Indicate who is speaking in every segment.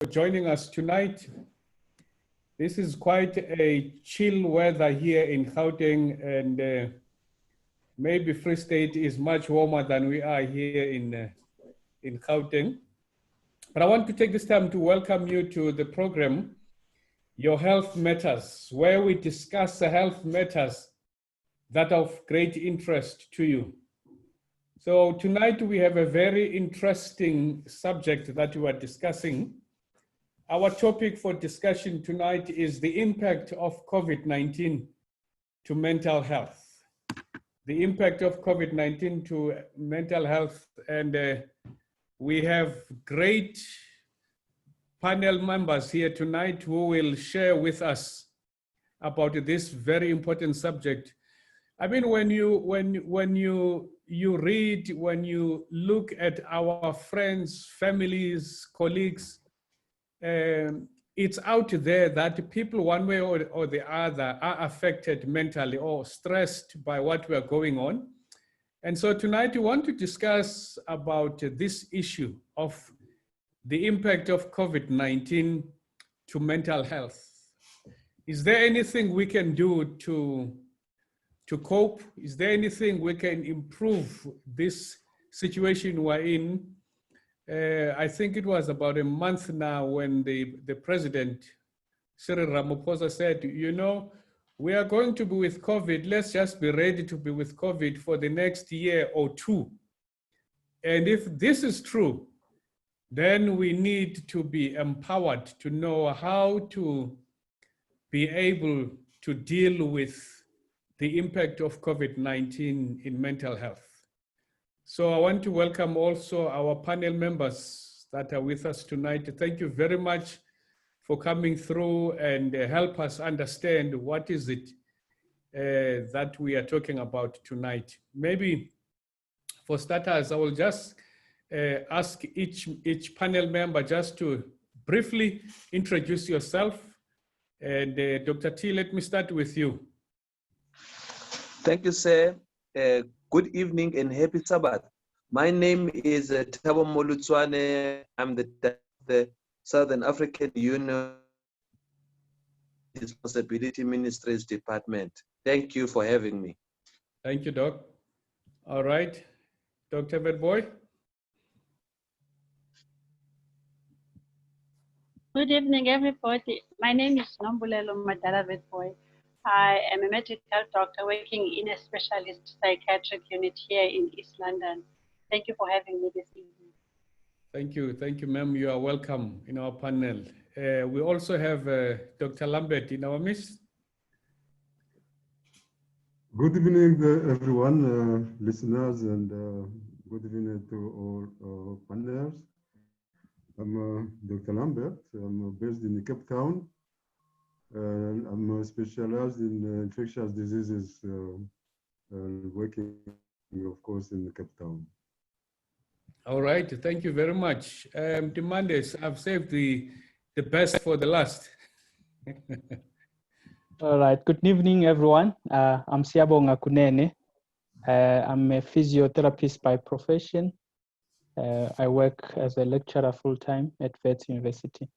Speaker 1: for joining us tonight. This is quite a chill weather here in Gauteng, and maybe Free State is much warmer than we are here in Gauteng. But I want to take this time to welcome you to the program, Your Health Matters, where we discuss the health matters that are of great interest to you. So tonight we have a very interesting subject that we are discussing. Our topic for discussion tonight is the impact of COVID-19 to mental health. The impact of COVID-19 to mental health, and we have great panel members here tonight who will share with us about this very important subject. I mean, when you read, when you look at our friends, families, colleagues, it's out there that people one way or the other are affected mentally or stressed by what we are going on. And so tonight we want to discuss about this issue of the impact of COVID-19 to mental health. Is there anything we can do to cope? Is there anything we can improve this situation we're in? I think it was about a month now when the president, Cyril Ramaphosa, said, you know, we are going to be with COVID. Let's just be ready to be with COVID for the next year or two. And if this is true, then we need to be empowered to know how to be able to deal with the impact of COVID-19 in mental health. So I want to welcome also our panel members that are with us tonight. Thank you very much for coming through and help us understand what is it that we are talking about tonight. Maybe for starters, I will just ask each panel member just to briefly introduce yourself. And Dr. T, let me start with you.
Speaker 2: Thank you, sir. Good evening and happy Sabbath. My name is Thabo Molutswane. I'm the Southern African Union Responsibility Ministries Department. Thank you for having me.
Speaker 1: Thank you, Doc. All right, Dr. Verboy.
Speaker 3: Good evening, everybody. My name is Nombulelo Madala Verboy. I am a medical doctor working in a specialist psychiatric unit here in East London. Thank you for having me this evening.
Speaker 1: Thank you, ma'am. You are welcome in our panel. We also have Dr. Lambert in our midst.
Speaker 4: Good evening, everyone, listeners, and good evening to all panelists. I'm Dr. Lambert. I'm based in Cape Town. I'm specialized in infectious diseases, working, of course, in Cape Town.
Speaker 1: All right, thank you very much. Demandes, I've saved the best for the last.
Speaker 5: All right, good evening, everyone. I'm Siabonga Kunene. I'm a physiotherapist by profession. I work as a lecturer full-time at Wits University.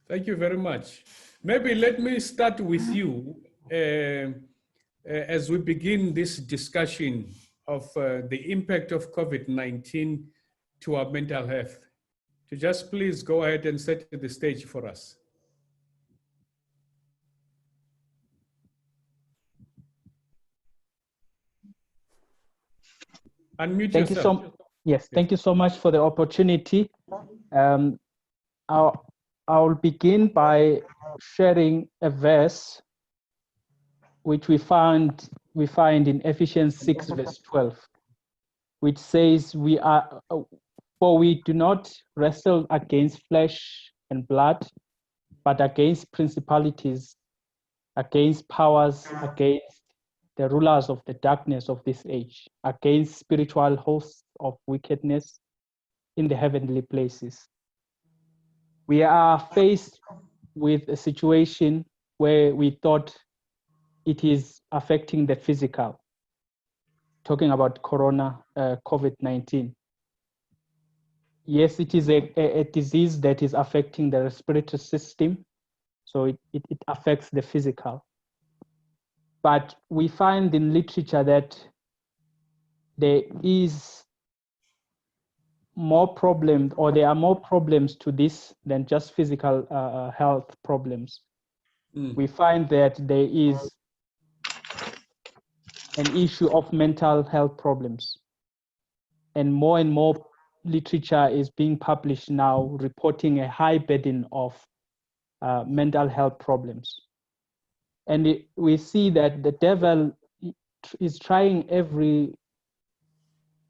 Speaker 1: Thank you very much. Maybe let me start with you as we begin this discussion of the impact of COVID-19 to our mental health. To just please go ahead and set the stage for us. Unmute yourself.
Speaker 5: Thank you so much for the opportunity. I'll begin by sharing a verse which we find in Ephesians 6 verse 12, which says, for we do not wrestle against flesh and blood, but against principalities, against powers, against the rulers of the darkness of this age, against spiritual hosts of wickedness in the heavenly places. We are faced with a situation where we thought it is affecting the physical, talking about COVID-19. yes, it is a disease that is affecting the respiratory system, so it affects the physical. But we find in literature that there is more problems, or there are more problems to this than just physical health problems. We find that there is an issue of mental health problems. And more literature is being published now reporting a high burden of mental health problems. And we see that the devil is trying every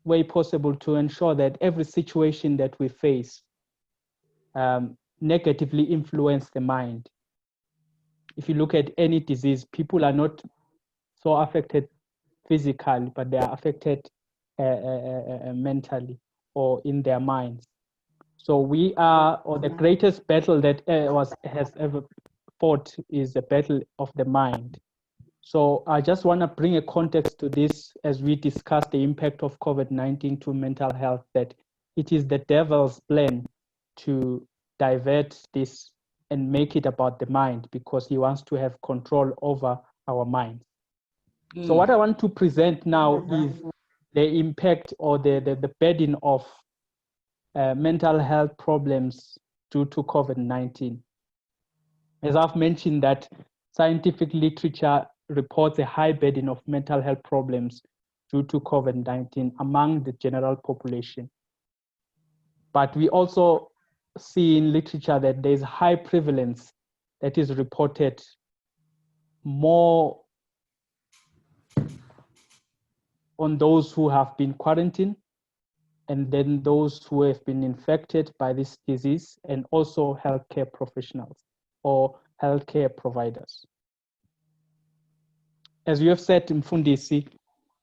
Speaker 5: way possible to ensure that every situation that we face negatively influence the mind. If you look at any disease, people are not so affected physically, but they are affected mentally or in their minds. So we are, or the greatest battle that has ever fought is the battle of the mind. So I just want to bring a context to this as we discuss the impact of COVID-19 to mental health, that it is the devil's plan to divert this and make it about the mind, because he wants to have control over our minds. So what I want to present now is the impact or the burden of mental health problems due to COVID-19. As I've mentioned, that scientific literature reports a high burden of mental health problems due to COVID-19 among the general population. But we also see in literature that there's high prevalence that is reported more on those who have been quarantined, and then those who have been infected by this disease, and also healthcare professionals or healthcare providers. As you have said, Mfundisi,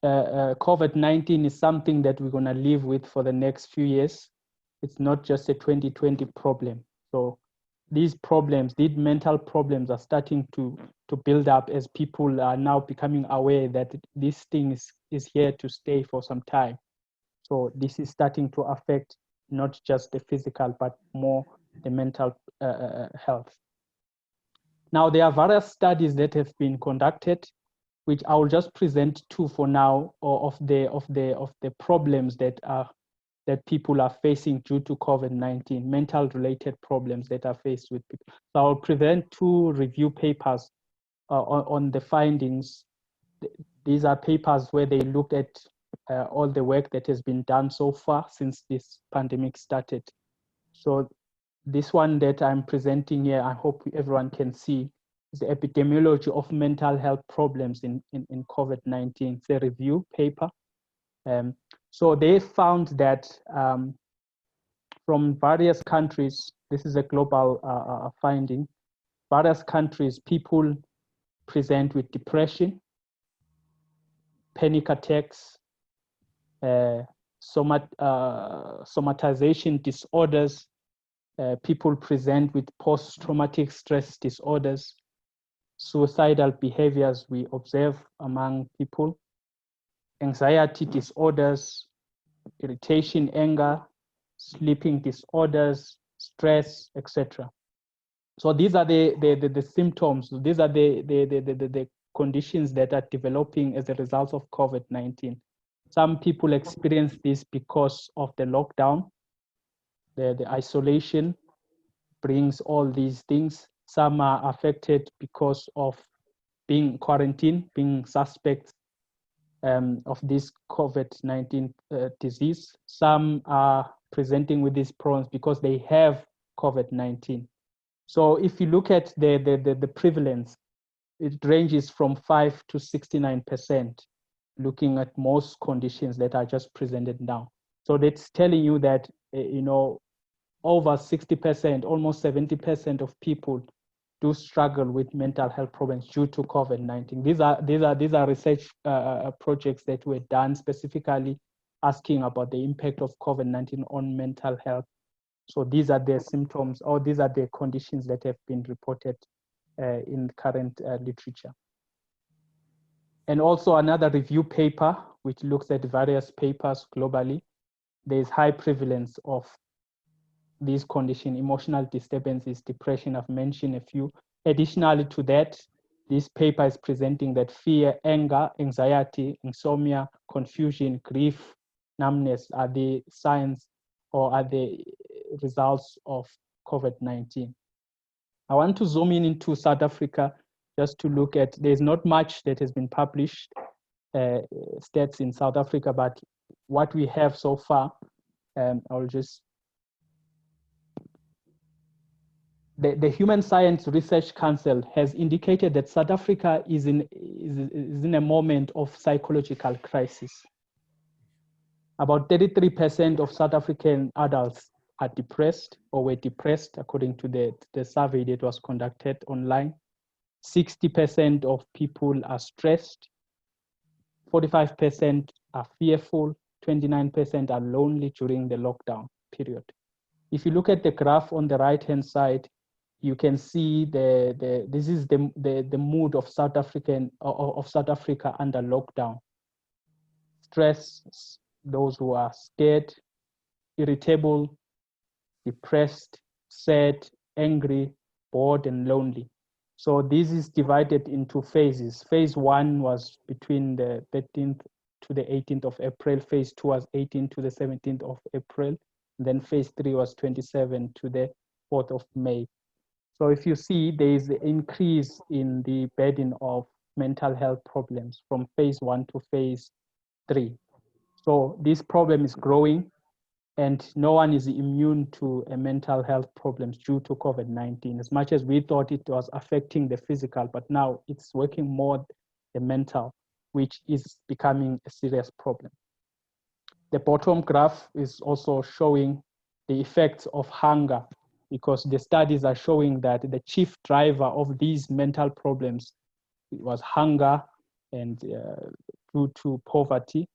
Speaker 5: COVID-19 is something that we're going to live with for the next few years. It's not just a 2020 problem. So these problems, these mental problems are starting to build up as people are now becoming aware that this thing is here to stay for some time. So this is starting to affect not just the physical, but more the mental health. Now, there are various studies that have been conducted, which I will just present two for now, or of the problems that people are facing due to COVID-19, mental related problems that are faced with people. So I'll present two review papers on the findings. These are papers where they looked at all the work that has been done so far since this pandemic started. So this one that I'm presenting here, I hope everyone can see, is the epidemiology of mental health problems in COVID-19. It's a review paper. So they found that from various countries, this is a global finding, various countries, people present with depression, panic attacks, somatization disorders, people present with post-traumatic stress disorders, suicidal behaviors we observe among people, anxiety disorders, irritation, anger, sleeping disorders, stress, etc. So these are the symptoms. These are the conditions that are developing as a result of COVID-19. Some people experience this because of the lockdown. The isolation brings all these things. Some are affected because of being quarantined, being suspects of this COVID-19 disease. Some are presenting with these problems because they have COVID-19. So if you look at the prevalence, it ranges from 5 to 69%, looking at most conditions that are just presented now. So that's telling you that, over 60%, almost 70% of people do struggle with mental health problems due to COVID-19. These are research projects that were done specifically asking about the impact of COVID-19 on mental health. So these are the symptoms, or these are the conditions that have been reported in current literature. And also another review paper, which looks at various papers globally. There's high prevalence of these conditions: emotional disturbances, depression. I've mentioned a few. Additionally to that, this paper is presenting that fear, anger, anxiety, insomnia, confusion, grief, numbness are the signs or are the results of COVID-19. I want to zoom in into South Africa just to look at, there's not much that has been published, stats in South Africa, but what we have so far, I'll just, the Human Science Research Council has indicated that South Africa is in a moment of psychological crisis. About 33% of South African adults are depressed or were depressed, according to the survey that was conducted online. 60% of people are stressed, 45% are fearful, 29% are lonely during the lockdown period. If you look at the graph on the right-hand side, you can see this is the mood of South Africa under lockdown. Stress, those who are scared, irritable, depressed, sad, angry, bored, and lonely. So this is divided into phases. Phase 1 was between the 13th to the 18th of April. Phase 2 was 18th to the 17th of April. Then phase 3 was 27 to the 4th of May. So if you see, there is an increase in the burden of mental health problems from phase 1 to phase 3. So this problem is growing, and no one is immune to a mental health problems due to COVID-19. As much as we thought it was affecting the physical, but now it's working more the mental, which is becoming a serious problem. The bottom graph is also showing the effects of hunger, because the studies are showing that the chief driver of these mental problems was hunger and due to poverty.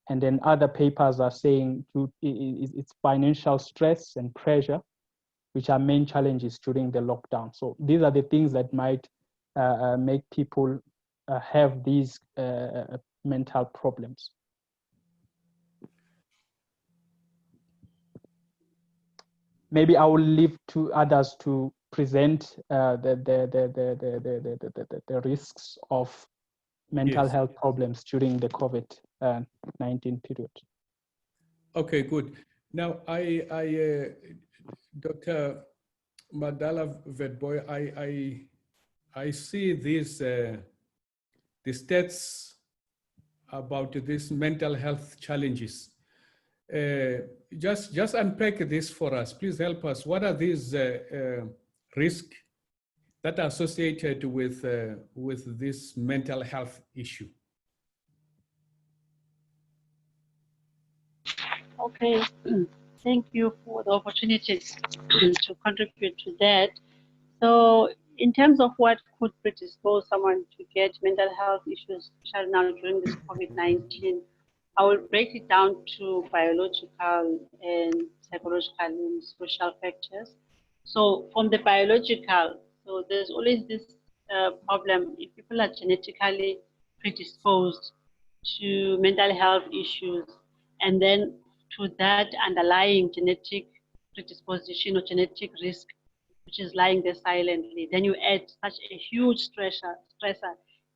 Speaker 5: And then other papers are saying it's financial stress and pressure, which are main challenges during the lockdown. So these are the things that might make people have these mental problems. Maybe I will leave to others to present the risks of mental health problems during the COVID-19 period.
Speaker 1: Okay, good. Now, Dr. Madala Vetboy, I see these the stats about these mental health challenges. Just unpack this for us. Please help us. What are these risks that are associated with this mental health issue?
Speaker 3: Okay, thank you for the opportunity to contribute to that. So in terms of what could predispose someone to get mental health issues, especially now during this COVID-19, I will break it down to biological and psychological and social factors. So from the biological, so there's always this problem if people are genetically predisposed to mental health issues, and then to that underlying genetic predisposition or genetic risk, which is lying there silently, then you add such a huge stressor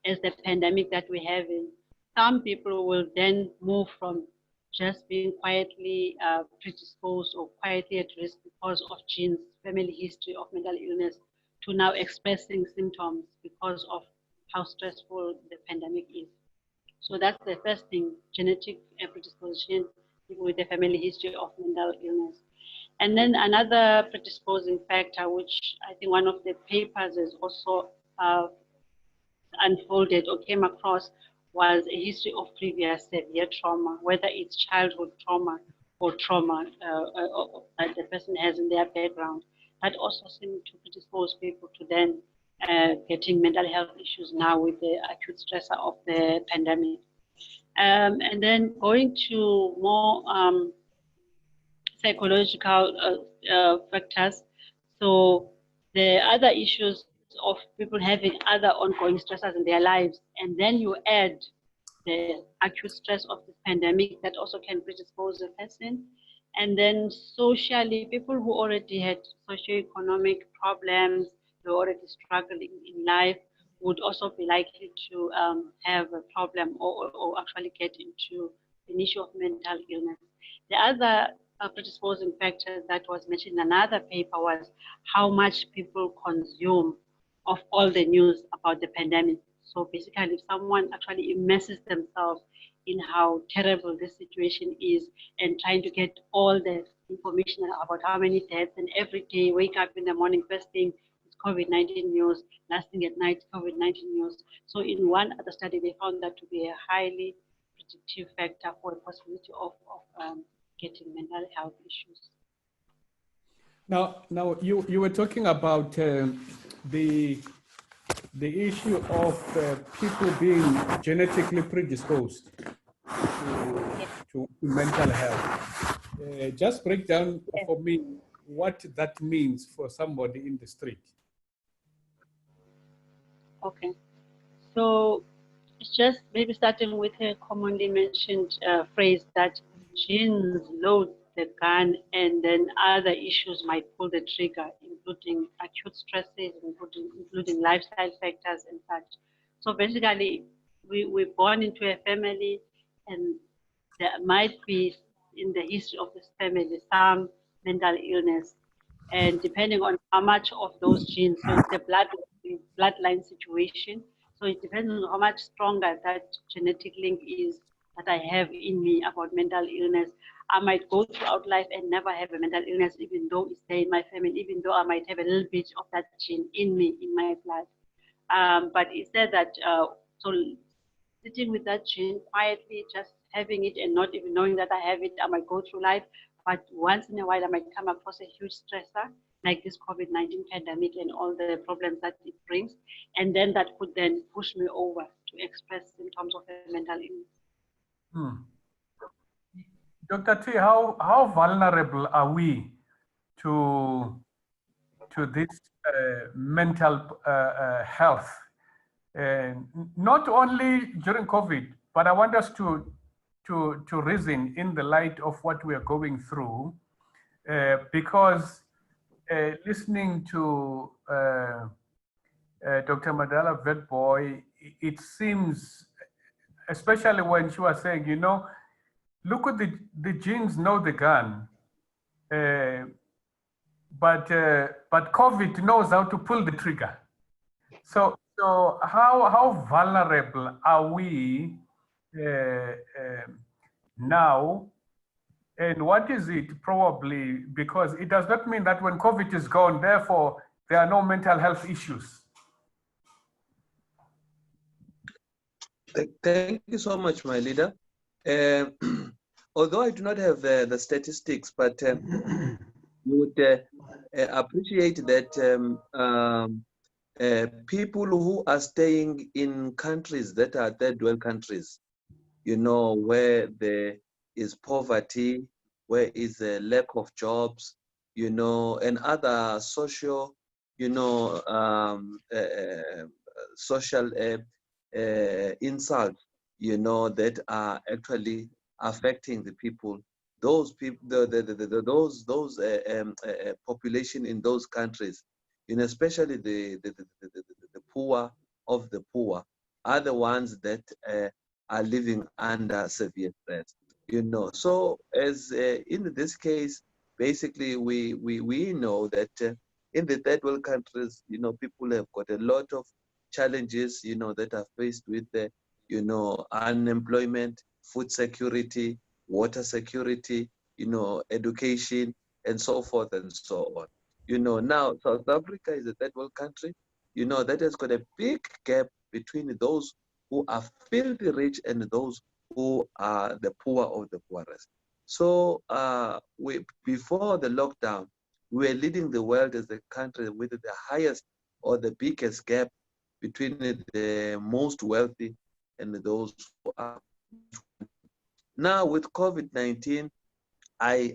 Speaker 3: as the pandemic that we have in. Some people will then move from just being quietly predisposed or quietly at risk because of genes, family history of mental illness, to now expressing symptoms because of how stressful the pandemic is. So that's the first thing, genetic predisposition with the family history of mental illness. And then another predisposing factor, which I think one of the papers is also unfolded or came across, was a history of previous severe trauma, whether it's childhood trauma or trauma that the person has in their background. That also seemed to predispose people to then getting mental health issues now with the acute stressor of the pandemic. And then going to more psychological factors. So the other issues of people having other ongoing stressors in their lives, and then you add the acute stress of the pandemic that also can predispose a person. And then socially, people who already had socioeconomic problems, who were already struggling in life, would also be likely to have a problem or actually get into an issue of mental illness. The other predisposing factor that was mentioned in another paper was how much people consume of all the news about the pandemic. So basically, if someone actually immerses themselves in how terrible this situation is and trying to get all the information about how many deaths, and every day wake up in the morning, first thing is COVID-19 news, last thing at night, COVID-19 news. So in one other study, they found that to be a highly predictive factor for the possibility of getting mental health issues.
Speaker 1: Now you were talking about the issue of people being genetically predisposed to mental health. Just break down for me what that means for somebody in the street.
Speaker 3: Okay, so it's just maybe starting with a commonly mentioned phrase that genes load the gun, and then other issues might pull the trigger, including acute stresses, including lifestyle factors and such. So basically, we're born into a family, and there might be in the history of this family some mental illness, and depending on how much of those genes, so it's a bloodline situation. So it depends on how much stronger that genetic link is that I have in me about mental illness. I might go throughout life and never have a mental illness, even though it's there in my family, even though I might have a little bit of that gene in me, in my blood. But it said that, so sitting with that gene quietly, just having it and not even knowing that I have it, I might go through life. But once in a while, I might come across a huge stressor like this COVID-19 pandemic and all the problems that it brings. And then that could then push me over to express symptoms of a mental illness.
Speaker 1: Dr. T, how vulnerable are we to this mental health? Not only during COVID, but I want us to reason in the light of what we are going through, because listening to Dr. Madala Vetboy, it seems, especially when she was saying, look at the genes know the gun, but COVID knows how to pull the trigger. So how vulnerable are we now? And what is it probably? Because it does not mean that when COVID is gone, therefore there are no mental health issues.
Speaker 2: Thank you so much, my leader. Although I do not have the statistics, but would appreciate that people who are staying in countries that are third world countries, where there is poverty, where is a lack of jobs, and other social, social insults, that are actually affecting the people. Those people, those population in those countries, especially the poor of the poor, are the ones that are living under severe stress. So as in this case, basically we know that in the third world countries, people have got a lot of challenges, that are faced with unemployment, food security, water security, education, and so forth and so on. Now South Africa is a third world country, that has got a big gap between those who are filthy rich and those who are the poor of the poorest. So before the lockdown, we were leading the world as the country with the highest or the biggest gap between the most wealthy and those who are. Now with COVID-19, I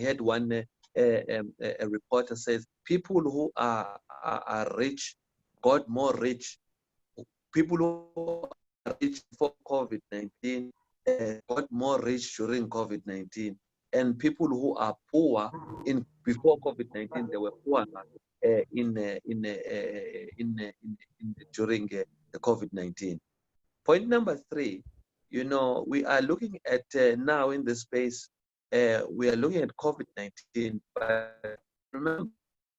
Speaker 2: had one a reporter says people who are rich got more rich. People who are rich for COVID-19 got more rich during COVID-19, and people who are poor before COVID-19, they were poor during the COVID-19. Point number 3, we are looking at now in this space, we are looking at COVID-19, but remember,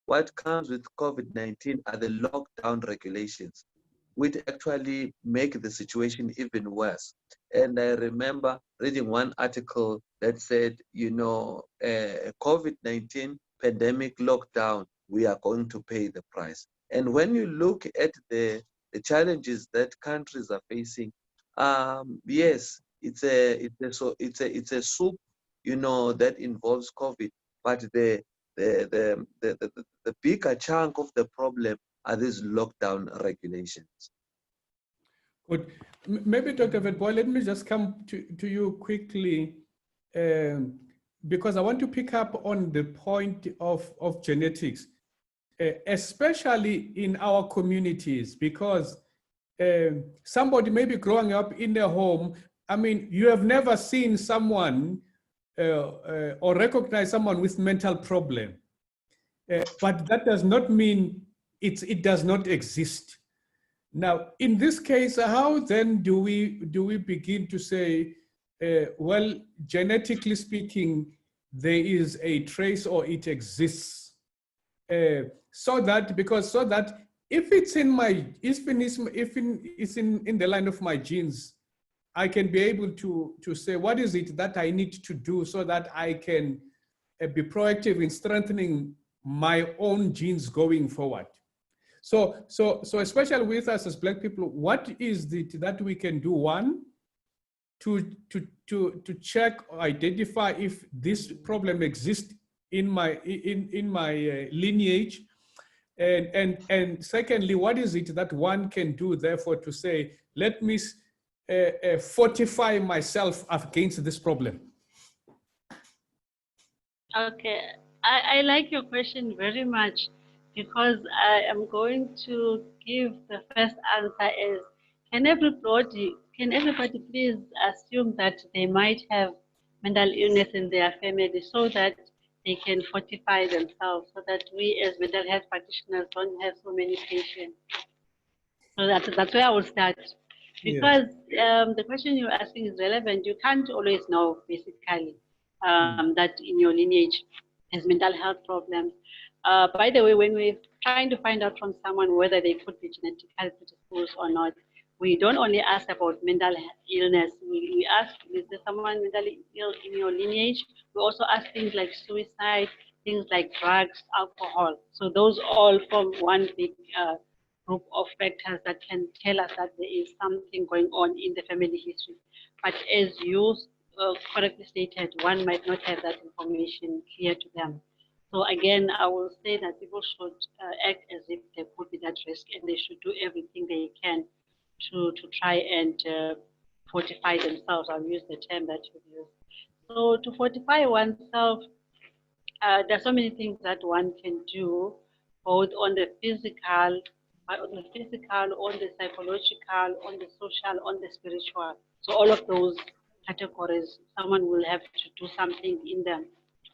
Speaker 2: what comes with COVID-19 are the lockdown regulations, which actually make the situation even worse. And I remember reading one article that said, COVID-19 pandemic lockdown, we are going to pay the price. And when you look at the challenges that countries are facing, yes, it's a soup, that involves COVID, but the bigger chunk of the problem are these lockdown regulations.
Speaker 1: Good. Maybe Dr. Vetboy, let me just come to you quickly, because I want to pick up on the point of genetics, especially in our communities, because somebody may be growing up in their home. I mean, you have never seen someone or recognize someone with mental problem, but that does not mean it does not exist. Now, in this case, how then do we begin to say, well, genetically speaking, there is a trace or it exists, so that if it's in my, if it's in the line of my genes, I can be able to say, what is it that I need to do so that I can be proactive in strengthening my own genes going forward. So especially with us as Black people, what is it that we can do? One, to check or identify if this problem exists in my lineage, and secondly, what is it that one can do therefore to say, let me fortify myself against this problem?
Speaker 3: Okay, I like your question very much, because I am going to give the first answer is, can everybody please assume that they might have mental illness in their family so that they can fortify themselves, so that we as mental health practitioners don't have so many patients. So that's where I will start. Because the question you're asking is relevant. You can't always know, basically, that in your lineage has mental health problems. By the way, when we're trying to find out from someone whether they could be genetically predisposed or not, we don't only ask about mental illness. We ask, is there someone mentally ill in your lineage? We also ask things like suicide, things like drugs, alcohol. So those all form one big group of factors that can tell us that there is something going on in the family history. But as you correctly stated, one might not have that information clear to them. So again, I will say that people should act as if they could be that risk, and they should do everything they can to try and fortify themselves. I'll use the term that you use. So to fortify oneself, there are so many things that one can do, both on the physical, on the psychological, on the social, on the spiritual. So all of those categories, someone will have to do something in them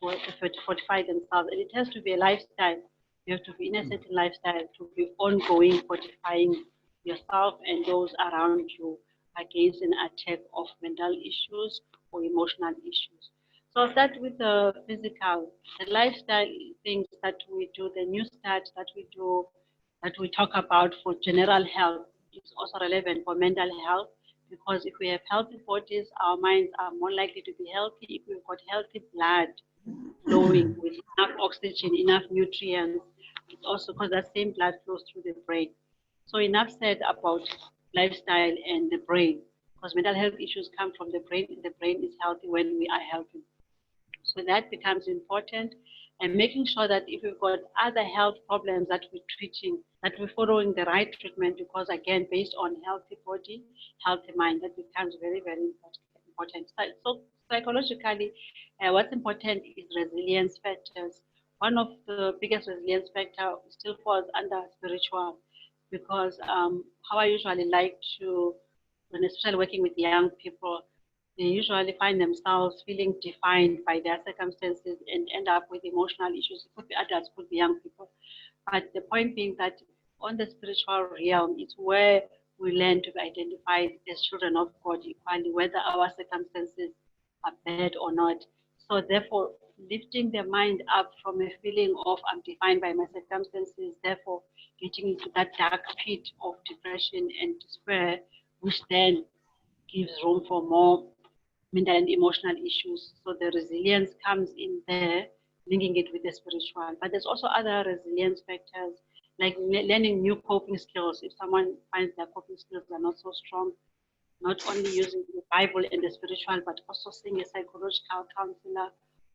Speaker 3: to fortify themselves. And it has to be a lifestyle. You have to be in a certain lifestyle to be ongoing fortifying yourself and those around you against an attack of mental issues or emotional issues. So I'll start with the physical, the lifestyle things that we do, the new start that we do, that we talk about for general health is also relevant for mental health, because if we have healthy bodies, our minds are more likely to be healthy. If we've got healthy blood flowing with enough oxygen, enough nutrients, it's also because that same blood flows through the brain. So enough said about lifestyle and the brain, because mental health issues come from the brain. The brain is healthy when we are healthy. So that becomes important, and making sure that if we've got other health problems that we're treating, that we're following the right treatment, because again, based on healthy body, healthy mind, that becomes very, very important. So psychologically, what's important is resilience factors. One of the biggest resilience factor still falls under spiritual, because how I usually like to, when especially working with young people, they usually find themselves feeling defined by their circumstances and end up with emotional issues. It could be adults, could be young people. But the point being that on the spiritual realm, it's where we learn to be identified as children of God equally, whether our circumstances are bad or not. So therefore, lifting the mind up from a feeling of I'm defined by my circumstances, therefore getting into that dark pit of depression and despair, which then gives room for more mental and emotional issues. So the resilience comes in there, linking it with the spiritual. But there's also other resilience factors, like learning new coping skills. If someone finds their coping skills are not so strong, not only using the Bible and the spiritual, but also seeing a psychological counselor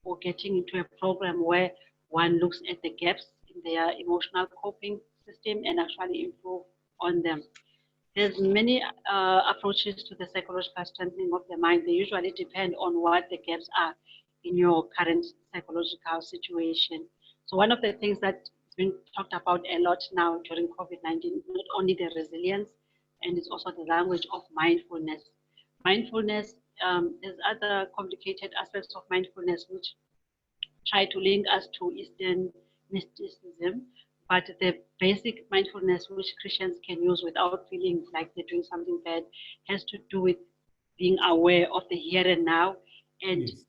Speaker 3: or getting into a program where one looks at the gaps in their emotional coping system and actually improve on them. There's many approaches to the psychological strengthening of the mind. They usually depend on what the gaps are in your current psychological situation. So one of the things that's been talked about a lot now during COVID-19 is not only the resilience, and it's also the language of mindfulness. Mindfulness, there's other complicated aspects of mindfulness which try to link us to Eastern mysticism, but the basic mindfulness which Christians can use without feeling like they're doing something bad has to do with being aware of the here and now and
Speaker 1: Yes.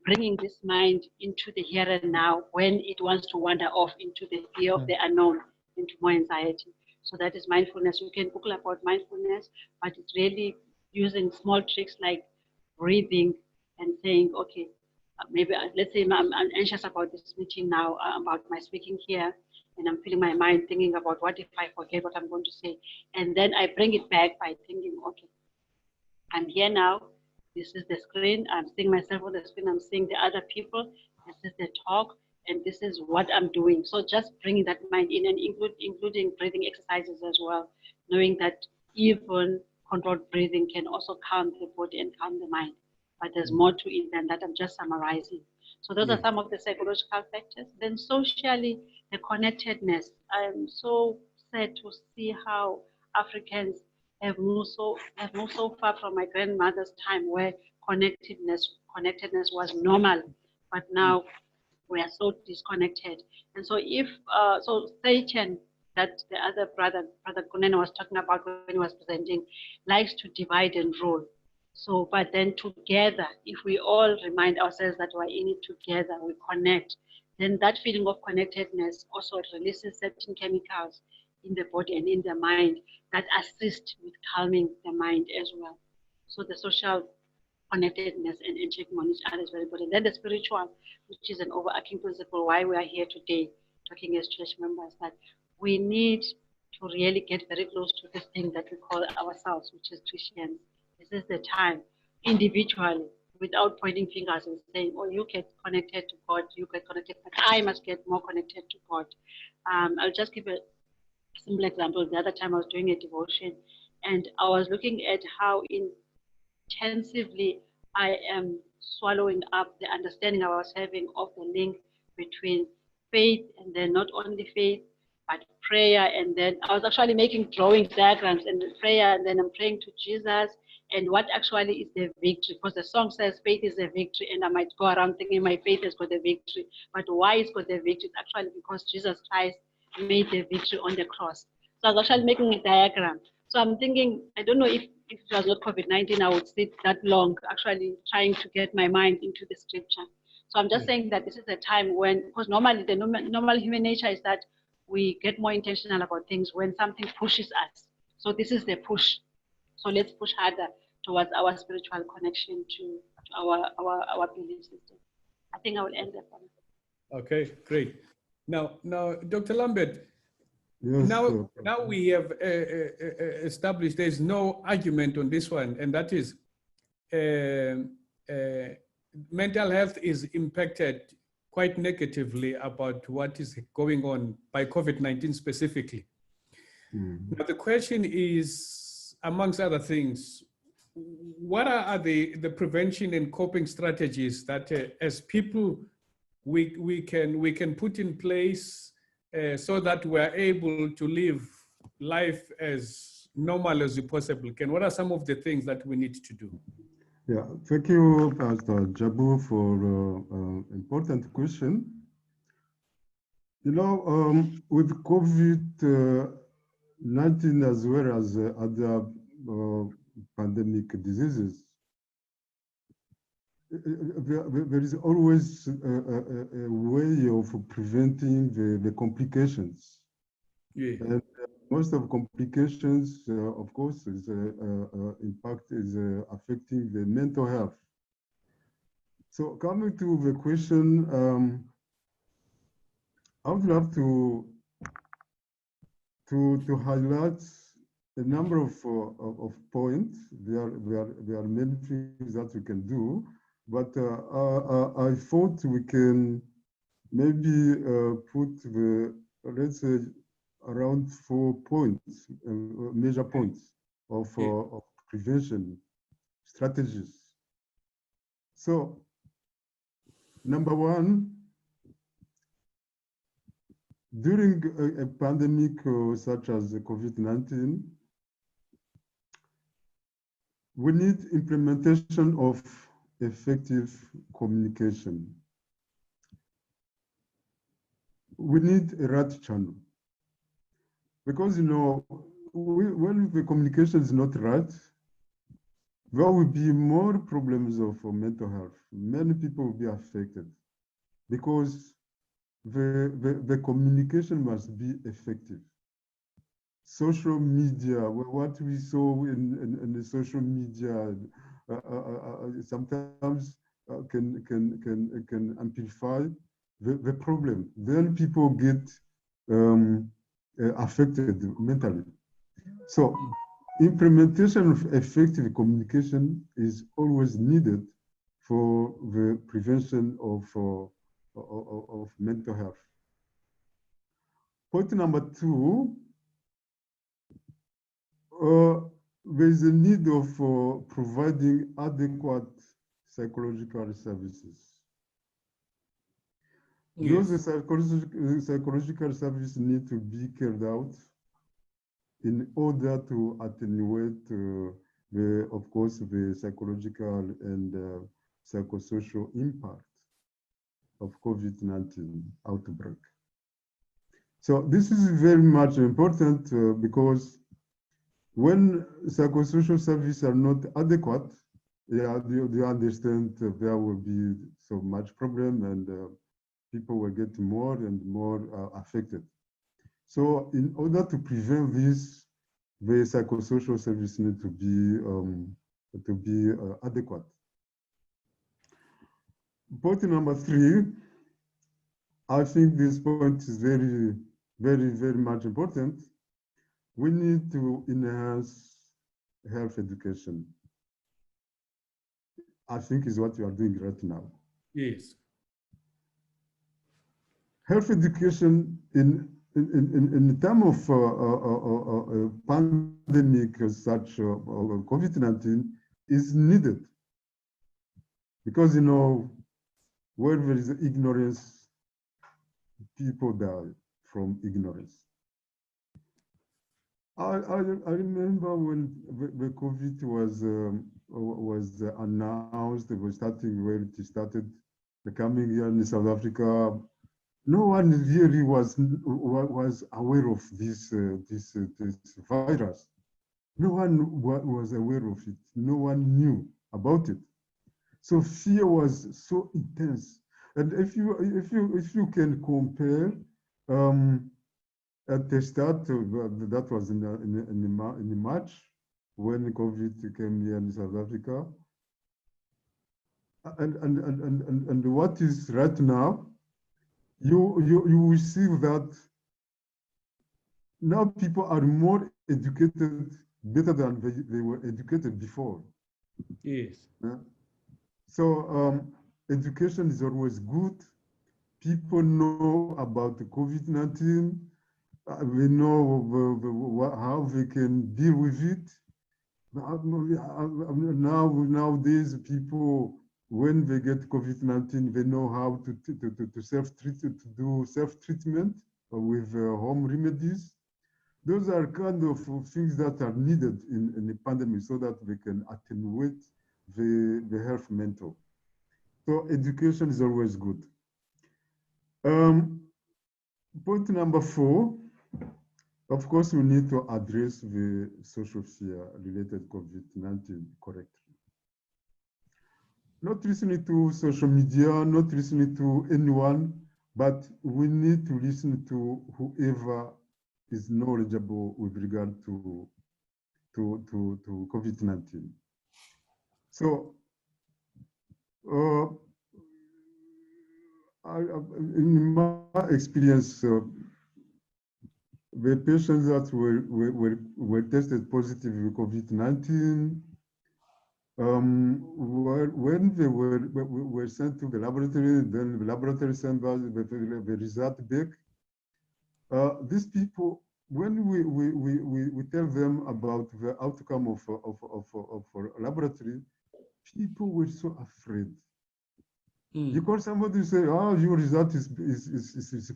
Speaker 3: bringing this mind into the here and now when it wants to wander off into the fear of the unknown, into more anxiety. So that is mindfulness. You can Google about mindfulness, but it's really using small tricks like breathing and saying, okay, maybe let's say I'm anxious about this meeting now, about my speaking here, and I'm feeling my mind thinking about what if I forget what I'm going to say. And then I bring it back by thinking, okay, I'm here now. This is the screen. I'm seeing myself on the screen. I'm seeing the other people. This is the talk, and this is what I'm doing. So just bringing that mind in and including breathing exercises as well, knowing that even controlled breathing can also calm the body and calm the mind. But there's more to it than that. I'm just summarizing. So those are some of the psychological factors. Then socially, the connectedness. I'm so sad to see how Africans have moved so far from my grandmother's time where connectedness was normal, but now we are so disconnected. And so if so Satan, that the other brother Kunene was talking about when he was presenting, likes to divide and rule. So, but then together, if we all remind ourselves that we're in it together, we connect, then that feeling of connectedness also releases certain chemicals in the body and in the mind that assist with calming the mind as well. So the social connectedness and checking on each other is very important. Then the spiritual, which is an overarching principle why we are here today talking as church members, that we need to really get very close to this thing that we call ourselves, which is Christians. This is the time, individually, without pointing fingers and saying, oh, you get connected to God, you get connected, but I must get more connected to God. I'll just give a simple example. The other time I was doing a devotion and I was looking at how intensively I am swallowing up the understanding I was having of the link between faith and then not only faith, but prayer. And then I was actually making drawing diagrams and prayer, and then I'm praying to Jesus. And what actually is the victory? Because the song says faith is a victory, and I might go around thinking my faith has got the victory. But why it's got the victory? It's actually because Jesus Christ made the victory on the cross. So I was actually making a diagram. So I'm thinking, I don't know if it was not COVID-19, I would sit that long actually trying to get my mind into the scripture. So I'm just saying that this is a time when, because normally the normal human nature is that we get more intentional about things when something pushes us. So this is the push. So let's push harder towards our spiritual connection to our belief system. I think I will end there.
Speaker 1: Okay, great. Now, Dr. Lambert,
Speaker 4: Yes.
Speaker 1: now we have established there's no argument on this one, and that is mental health is impacted quite negatively about what is going on by COVID-19 specifically. Now the question is, amongst other things, what are the prevention and coping strategies that as people we can put in place so that we're able to live life as normal as we possibly can? What are some of the things that we need to do?
Speaker 4: Yeah, thank you, Pastor Jabu, for important question. You know, with COVID-19 as well as other pandemic diseases, there is always a way of preventing the complications.
Speaker 1: Yeah.
Speaker 4: And most of complications, of course, is impact is affecting the mental health. So coming to the question, I would love to highlight a number of points. There are many things that we can do, but I thought we can maybe put let's say around 4 points, major points of prevention strategies. So number one, during a pandemic such as COVID-19, we need implementation of effective communication. We need a right channel. Because, you know, when the communication is not right, there will be more problems of mental health. Many people will be affected because the communication must be effective. Social media, what we saw in the social media sometimes can amplify the problem. Then people get affected mentally. So implementation of effective communication is always needed for the prevention of mental health. Point number two, there is a need of providing adequate psychological services.
Speaker 1: Yes.
Speaker 4: Those psychological services need to be carried out in order to attenuate, of course, the psychological and psychosocial impact of COVID-19 outbreak. So this is very much important because when psychosocial services are not adequate, you understand there will be so much problem and people will get more and more affected. So in order to prevent this, the psychosocial service need to be adequate. Point number three, I think this point is very, very, very much important. We need to enhance health education. I think is what we are doing right now.
Speaker 1: Yes.
Speaker 4: Health education in terms of pandemic such COVID-19 is needed because, you know, where there is ignorance, people die from ignorance. I remember when the COVID was announced, it was starting where it started, coming here in South Africa. No one really was aware of this virus. No one was aware of it. No one knew about it. So fear was so intense. And if you can compare at the start, that was in March when COVID came here in South Africa, and what is right now, you will see that now people are more educated, better than they were educated before.
Speaker 1: Yes.
Speaker 4: Yeah? So education is always good. People know about the COVID-19. We know how they can deal with it. Nowadays, people, when they get COVID-19, they know how to do self-treatment with home remedies. Those are kind of things that are needed in the pandemic so that they can attenuate the health mentor. So education is always good. Point number 4, of course, we need to address the social fear related to COVID-19 correctly. Not listening to social media, not listening to anyone, but we need to listen to whoever is knowledgeable with regard to COVID-19. So, in my experience, the patients that were tested positive with COVID-19, when they were sent to the laboratory, then the laboratory sent us the result back. These people, when we tell them about the outcome of laboratory, people were so afraid. You call somebody say, "Oh, your result is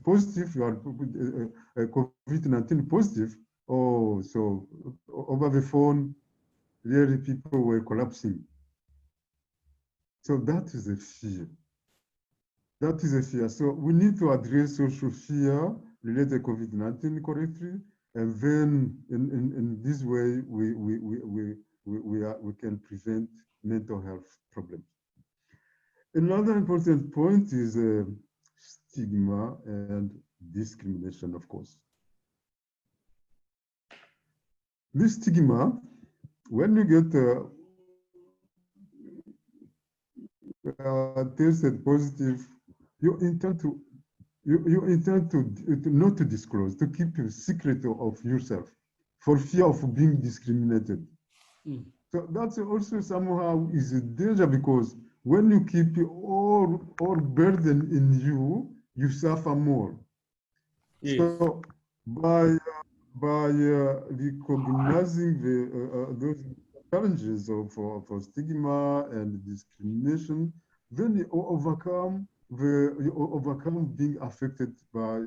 Speaker 4: positive. You are COVID-19 positive." Oh, so over the phone, really people were collapsing. So that is a fear. That is a fear. So we need to address social fear related to COVID-19 correctly, and then in this way we can prevent mental health problems. Another important point is stigma and discrimination, of course. This stigma, when you get tested positive, you intend to not to disclose, to keep a secret of yourself for fear of being discriminated. So that's also somehow is a danger, because when you keep all burden in you, you suffer more. Yes. So by recognizing those challenges of stigma and discrimination, then you overcome being affected by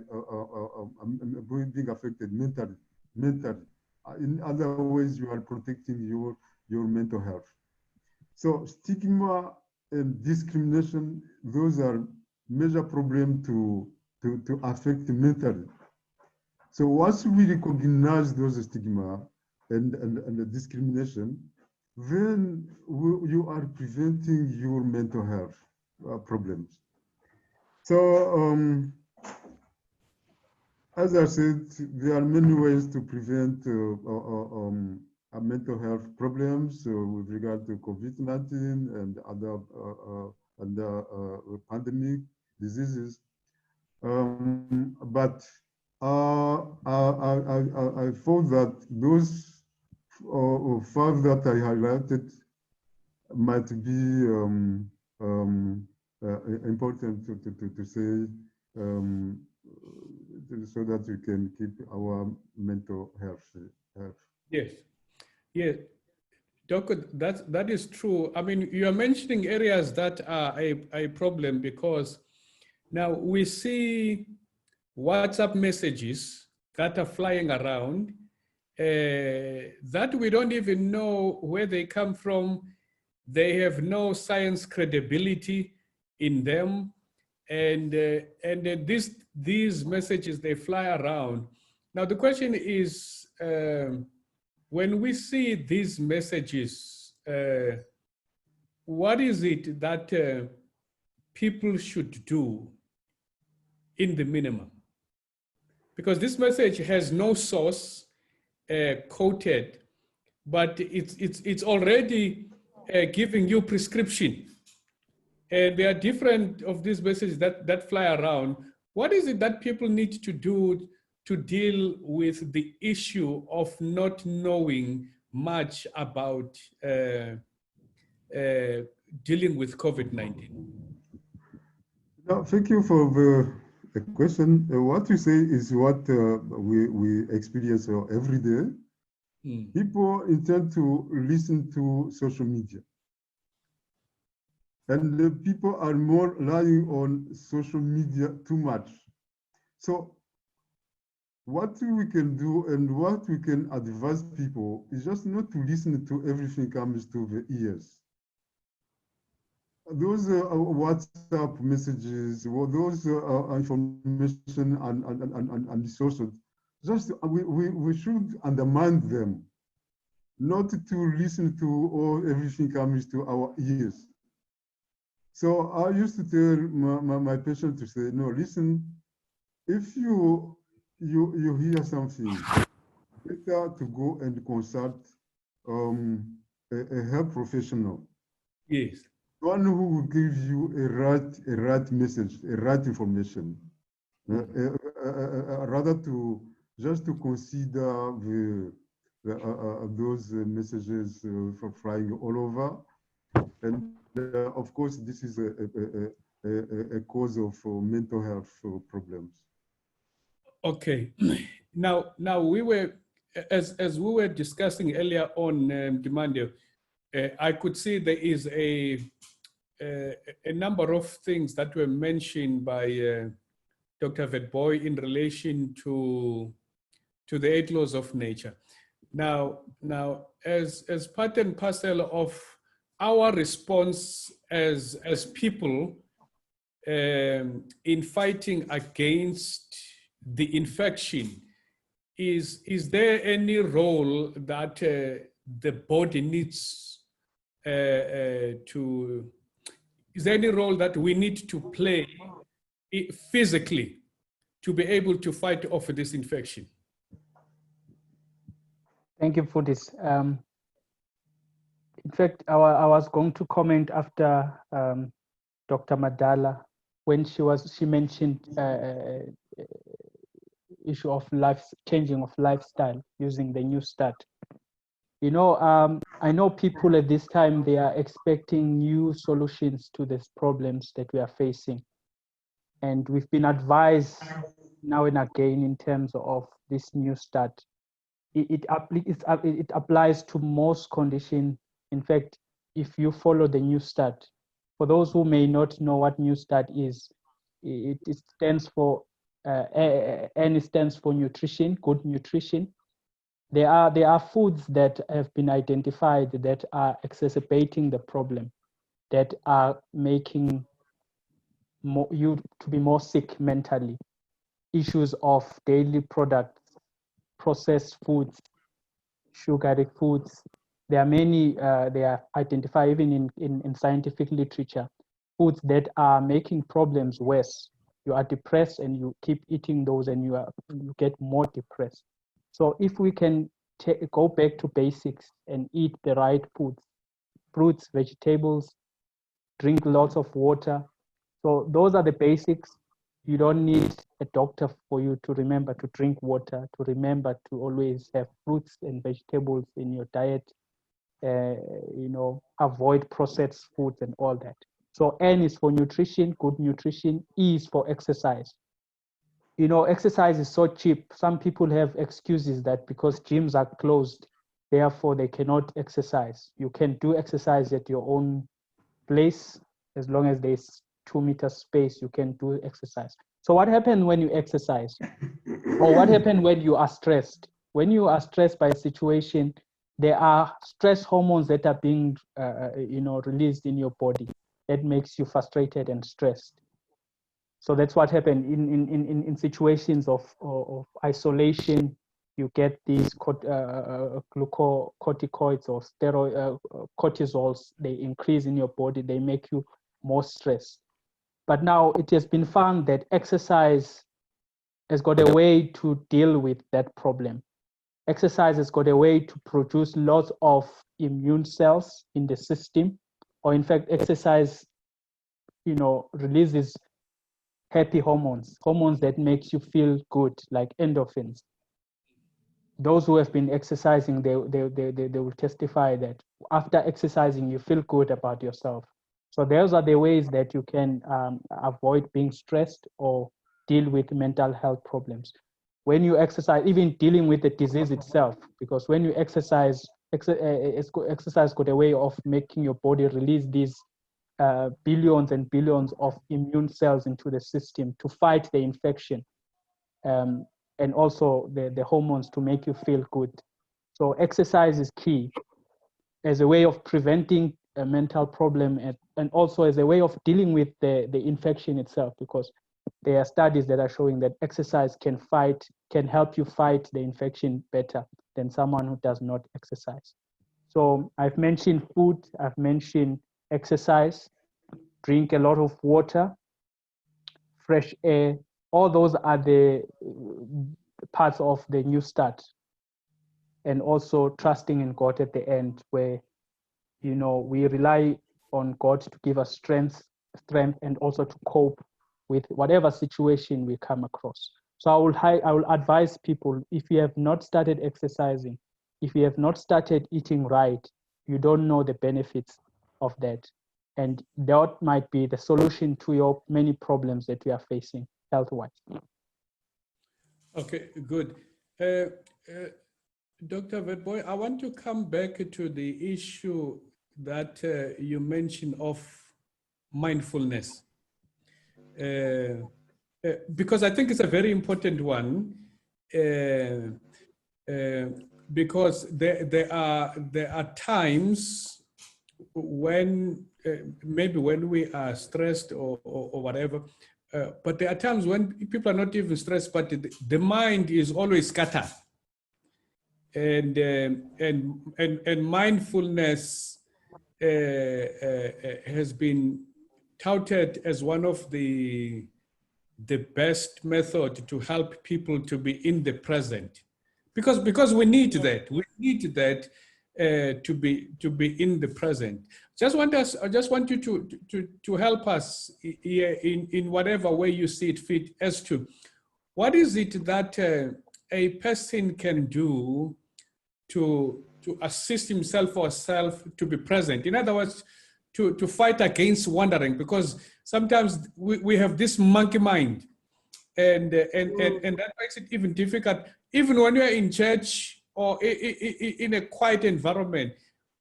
Speaker 4: being affected mentally. In other ways, you are protecting your mental health. So stigma and discrimination, those are major problems to affect mentally. So once we recognize those stigma and the discrimination, then you are preventing your mental health problems. So as I said, there are many ways to prevent mental health problems with regard to COVID-19 and other pandemic diseases. But I thought that those 5 that I highlighted might be important to say, so that we can keep our mental health.
Speaker 1: Yes, yes, Doctor, that is true. I mean, you are mentioning areas that are a problem, because now we see WhatsApp messages that are flying around that we don't even know where they come from. They have no science credibility in them, and these messages, they fly around. Now the question is, when we see these messages, what is it that people should do in the minimum? Because this message has no source quoted, but it's already giving you prescription. And there are different of these messages that fly around. What is it that people need to do to deal with the issue of not knowing much about dealing with COVID-19?
Speaker 4: No, thank you for the question. What you say is what we experience every day. People intend to listen to social media. And the people are more relying on social media too much. So what we can do and what we can advise people is just not to listen to everything comes to the ears. those WhatsApp messages, those information and sources, just we should undermine them, not to listen to all everything comes to our ears. So I used to tell my patient to say, no, listen, if you hear something, better to go and consult a health professional.
Speaker 1: Yes.
Speaker 4: One who will give you a right message, a right information, rather to just to consider those messages for flying all over. And of course, this is a cause of mental health problems.
Speaker 1: Okay. Now we were, as we were discussing earlier on, Dimandio, I could see there is a number of things that were mentioned by Dr. Vetboy in relation to the 8 laws of nature. Now, as part and parcel of our response as people in fighting against the infection, is there any role that the body needs to? Is there any role that we need to play physically to be able to fight off this infection?
Speaker 5: Thank you for this. In fact, I was going to comment after Dr. Madala when she mentioned issue of changing of lifestyle using the New Start. You know, I know people at this time, they are expecting new solutions to these problems that we are facing. And we've been advised now and again in terms of this New Start. It applies to most conditions. In fact, if you follow the New Start, for those who may not know what New Start is, it stands for, N stands for nutrition, good nutrition. There are foods that have been identified that are exacerbating the problem, that are making you to be more sick mentally. Issues of daily products, processed foods, sugary foods. There are many, they are identified even in scientific literature, foods that are making problems worse. You are depressed and you keep eating those and you get more depressed. So if we can go back to basics and eat the right foods, fruits, vegetables, drink lots of water. So those are the basics. You don't need a doctor for you to remember to drink water, to remember to always have fruits and vegetables in your diet, you know, avoid processed foods and all that. So N is for nutrition, good nutrition. E is for exercise. You know, exercise is so cheap. Some people have excuses that because gyms are closed, therefore they cannot exercise. You can do exercise at your own place. As long as there's 2 meter space, you can do exercise. So what happens when you exercise? Or what happens when you are stressed? When you are stressed by a situation, there are stress hormones that are being you know, released in your body that makes you frustrated and stressed. So that's what happened in situations of isolation. You get these glucocorticoids or steroid cortisols. They increase in your body. They make you more stressed. But now it has been found that exercise has got a way to deal with that problem. Exercise has got a way to produce lots of immune cells in the system, or in fact, exercise, you know, releases happy hormones, hormones that makes you feel good, like endorphins. Those who have been exercising, they will testify that after exercising, you feel good about yourself. So those are the ways that you can avoid being stressed or deal with mental health problems. When you exercise, even dealing with the disease itself, because when you exercise, exercise got a way of making your body release these billions and billions of immune cells into the system to fight the infection, and also the hormones to make you feel good. So exercise is key as a way of preventing a mental problem also as a way of dealing with the infection itself, because there are studies that are showing that exercise can help you fight the infection better than someone who does not exercise. So I've mentioned food, I've mentioned exercise, drink a lot of water, fresh air. All those are the parts of the new start. And also trusting in God at the end, where, you know, we rely on God to give us strength, and also to cope with whatever situation we come across. So I will advise people, if you have not started exercising, if you have not started eating right, you don't know the benefits of that. And that might be the solution to your many problems that we are facing health-wise.
Speaker 1: Okay, good. Dr. Vetboy, I want to come back to the issue that you mentioned of mindfulness, because I think it's a very important one, because there are times when maybe when we are stressed or whatever, but there are times when people are not even stressed, but the mind is always scattered. And mindfulness has been touted as one of the best method to help people to be in the present, because we need that. We need that to be in the present. I just want you to help us here in whatever way you see it fit, as to what is it that a person can do to assist himself or herself to be present. In other words, to fight against wandering, because sometimes we have this monkey mind, and that makes it even difficult, even when you're in church or in a quiet environment.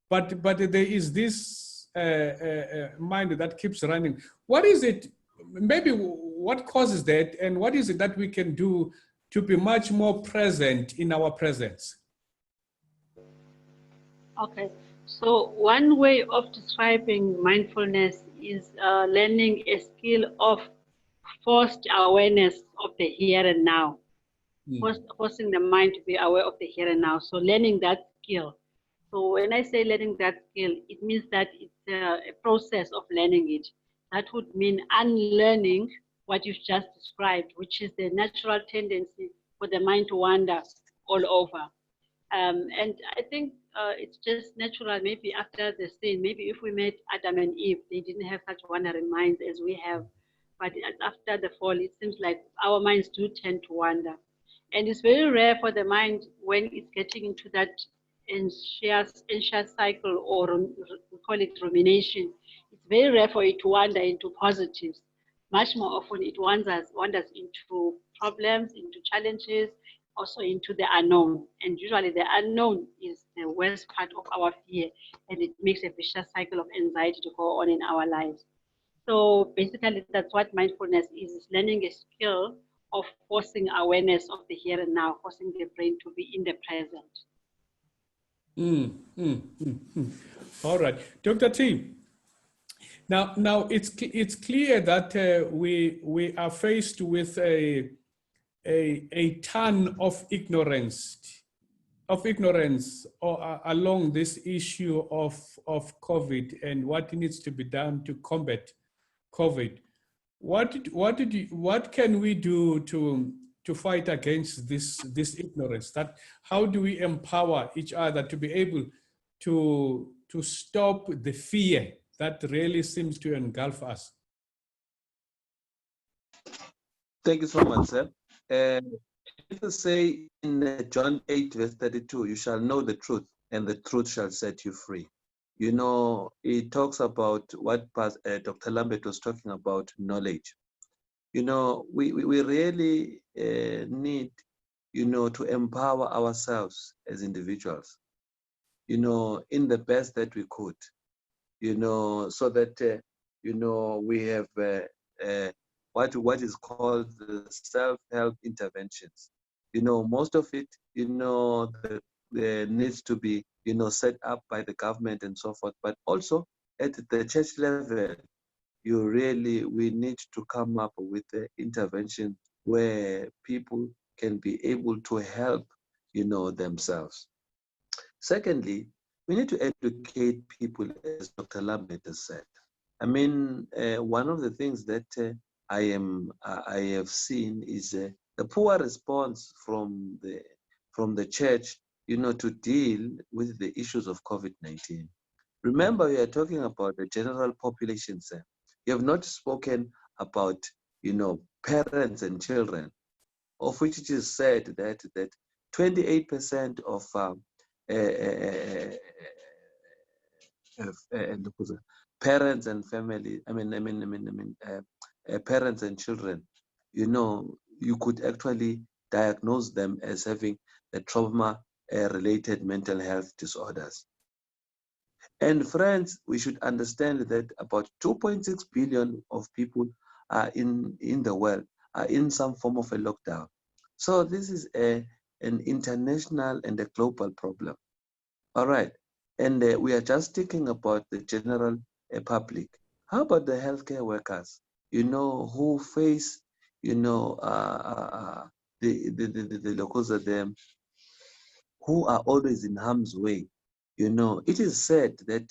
Speaker 1: But there is this mind that keeps running. What is it? Maybe what causes that, and what is it that we can do to be much more present in our presence?
Speaker 3: Okay, so one way of describing mindfulness is learning a skill of forced awareness of the here and now. Forcing the mind to be aware of the here and now. So learning that skill. So when I say learning that skill, it means that it's a process of learning it. That would mean unlearning what you've just described, which is the natural tendency for the mind to wander all over. And I think it's just natural, maybe after the sin, maybe if we met Adam and Eve, they didn't have such wandering minds as we have. But after the fall, it seems like our minds do tend to wander. And it's very rare for the mind, when it's getting into that anxious cycle, or we call it rumination, it's very rare for it to wander into positives. Much more often it wanders into problems, into challenges, also into the unknown. And usually the unknown is the worst part of our fear, and it makes a vicious cycle of anxiety to go on in our lives. So basically that's what mindfulness is learning a skill of forcing awareness of the here and now, forcing the brain to be in the present.
Speaker 1: All right, Dr. T. Now it's clear that we are faced with a ton of ignorance along this issue of COVID and what needs to be done to combat COVID. What can we do to fight against this ignorance? That how do we empower each other to be able to stop the fear that really seems to engulf us?
Speaker 2: Thank you so much, sir. Jesus say in John 8, verse 32, you shall know the truth, and the truth shall set you free. You know, it talks about what Dr. Lambert was talking about, knowledge. You know, we really need, you know, to empower ourselves as individuals, you know, in the best that we could, you know, so that, you know, we have what is called the self-help interventions. You know, most of it, you know, needs to be, you know, set up by the government and so forth. But also, at the church level, we need to come up with the intervention where people can be able to help, themselves. Secondly, we need to educate people, as Dr. Lambert has said. I mean, one of the things that I have seen is the poor response from the church, to deal with the issues of COVID-19. Remember, we are talking about the general population, sir. You have not spoken about, parents and children, of which it is said that 28% of parents and family, parents and children, you could actually diagnose them as having a trauma-related mental health disorders. And friends, we should understand that about 2.6 billion of people are in the world are in some form of a lockdown. So this is an international and a global problem. All right. And we are just thinking about the general public. How about the healthcare workers, who face, the locals of them, who are always in harm's way. It is said that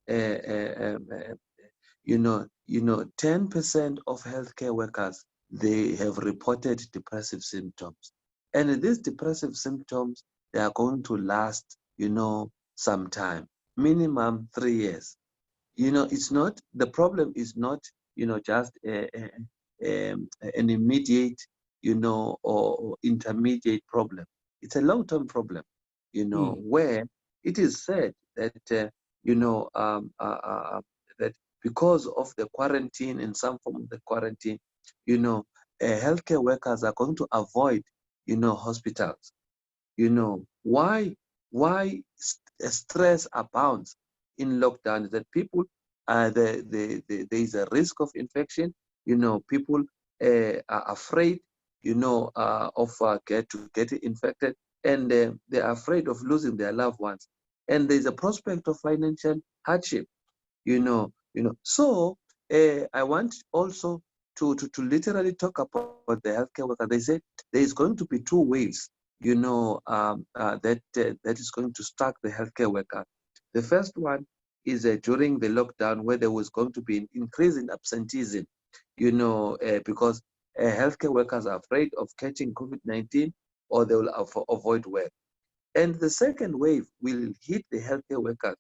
Speaker 2: 10% of healthcare workers, they have reported depressive symptoms. And these depressive symptoms, they are going to last, some time, minimum 3 years. It's not, the problem is not, just an immediate, or intermediate problem. It's a long-term problem, where it is said that, that because of the quarantine and some form of the quarantine, healthcare workers are going to avoid, hospitals. Why stress abounds in lockdown is that people, there is a risk of infection. People are afraid, of get infected, and they are afraid of losing their loved ones. And there's a prospect of financial hardship. So I want also to literally talk about the healthcare worker. They said there is going to be two waves, that is going to strike the healthcare worker. The first one is during the lockdown, where there was going to be an increase in absenteeism, because healthcare workers are afraid of catching COVID-19, or they will avoid work. And the second wave will hit the healthcare workers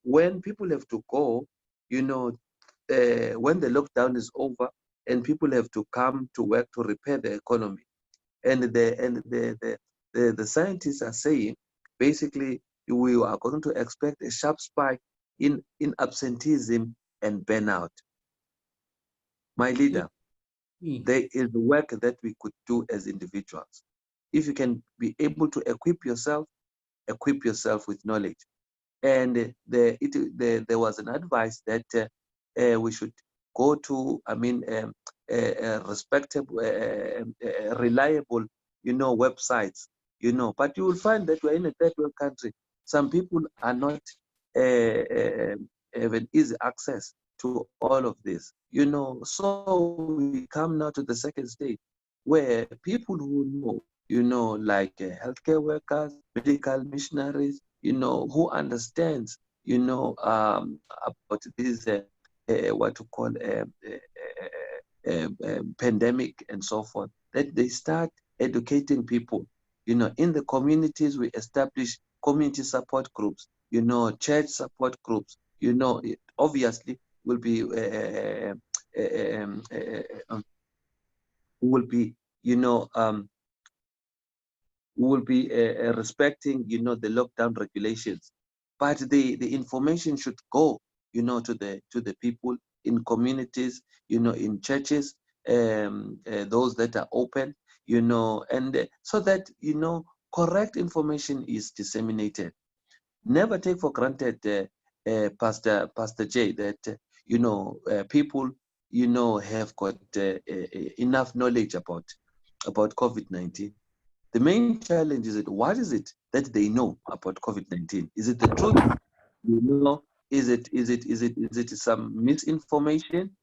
Speaker 2: when people have to go, when the lockdown is over and people have to come to work to repair the economy. And the scientists are saying, basically, we are going to expect a sharp spike in absenteeism and burnout. My leader, there is work that we could do as individuals. If you can be able to equip yourself with knowledge. And there was an advice that we should go to, respectable, reliable, websites, but you will find that we're in a third world country. Some people are not have an easy access to all of this, so we come now to the second stage, where people who know, like healthcare workers, medical missionaries, who understands, about this, what to call pandemic and so forth, that they start educating people. In the communities, we establish community support groups, church support groups, it obviously will be respecting, the lockdown regulations. But the information should go, to the people in communities, in churches, those that are open, and so that, correct information is disseminated. Never take for granted, Pastor J, that, people, have got enough knowledge about COVID-19. The main challenge is what is it that they know about COVID-19? Is it the truth? Is it some misinformation,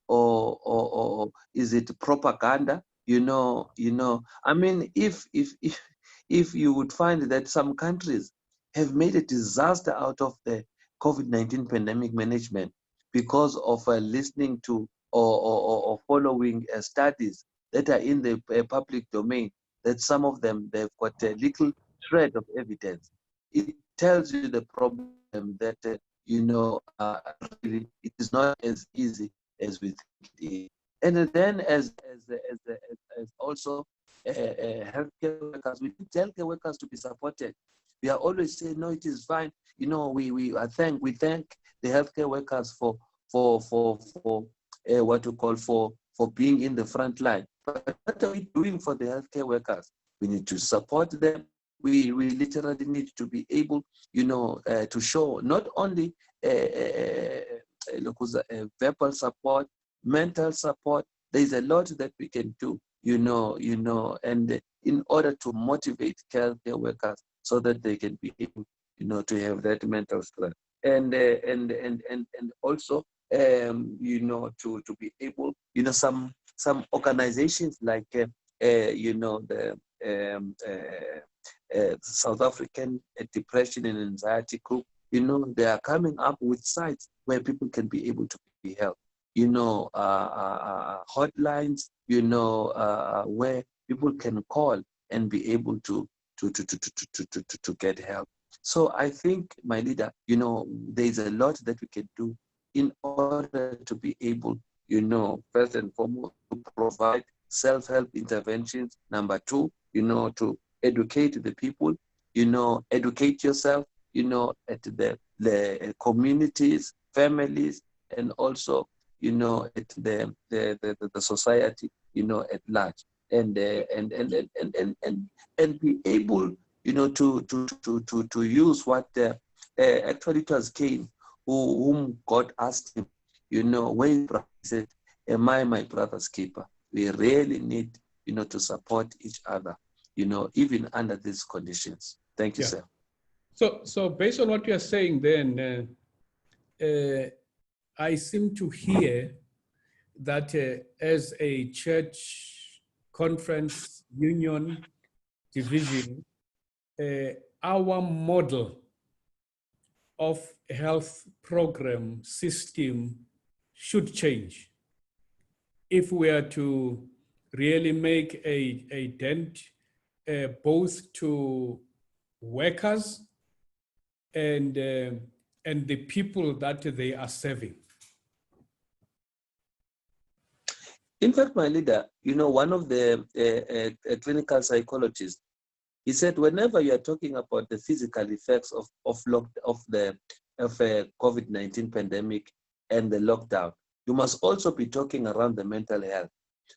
Speaker 2: or is it propaganda? I mean, if you would find that some countries have made a disaster out of the COVID-19 pandemic management because of listening to or following studies that are in the public domain, that some of them, they've got a little shred of evidence. It tells you the problem that, really, it is not as easy as we think it is. And then as also healthcare workers, we need healthcare workers to be supported. We are always saying, no, it is fine. We thank the healthcare workers for what we call for being in the front line. But what are we doing for the healthcare workers? We need to support them. We literally need to be able, to show not only verbal support, mental support. There's a lot that we can do, and in order to motivate healthcare workers so that they can be able, to have that mental strength, and also, to be able, some organizations like, the South African Depression and Anxiety Group, they are coming up with sites where people can be able to be helped. Hotlines, where people can call and be able to get help. So I think, my leader, there's a lot that we can do in order to be able, first and foremost, to provide self-help interventions. Number two, to educate the people, educate yourself, at the communities, families, and also, at the society, at large, and be able, to use what actually it was Cain whom God asked him, when he said, "Am I my brother's keeper?" We really need, to support each other, even under these conditions. Thank you, sir.
Speaker 1: So based on what you are saying, then I seem to hear that as a church conference union division, our model of health program system should change if we are to really make a dent both to workers and the people that they are serving.
Speaker 2: In fact, my leader, one of the clinical psychologists, he said, whenever you are talking about the physical effects of the COVID-19 pandemic and the lockdown, you must also be talking around the mental health.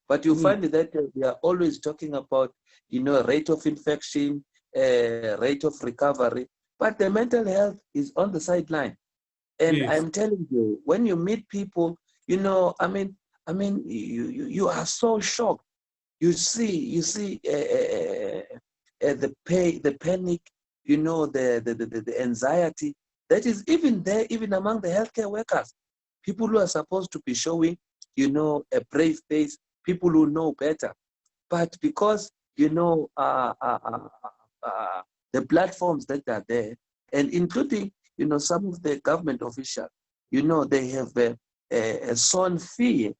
Speaker 2: But you find that we are always talking about, rate of infection, rate of recovery, but the mental health is on the sideline. And yes, I'm telling you, when you meet people, you are so shocked. You see the panic, the anxiety that is even there, even among the healthcare workers. People who are supposed to be showing, a brave face, people who know better. But because, the platforms that are there, and including, some of the government officials, they have sown fear,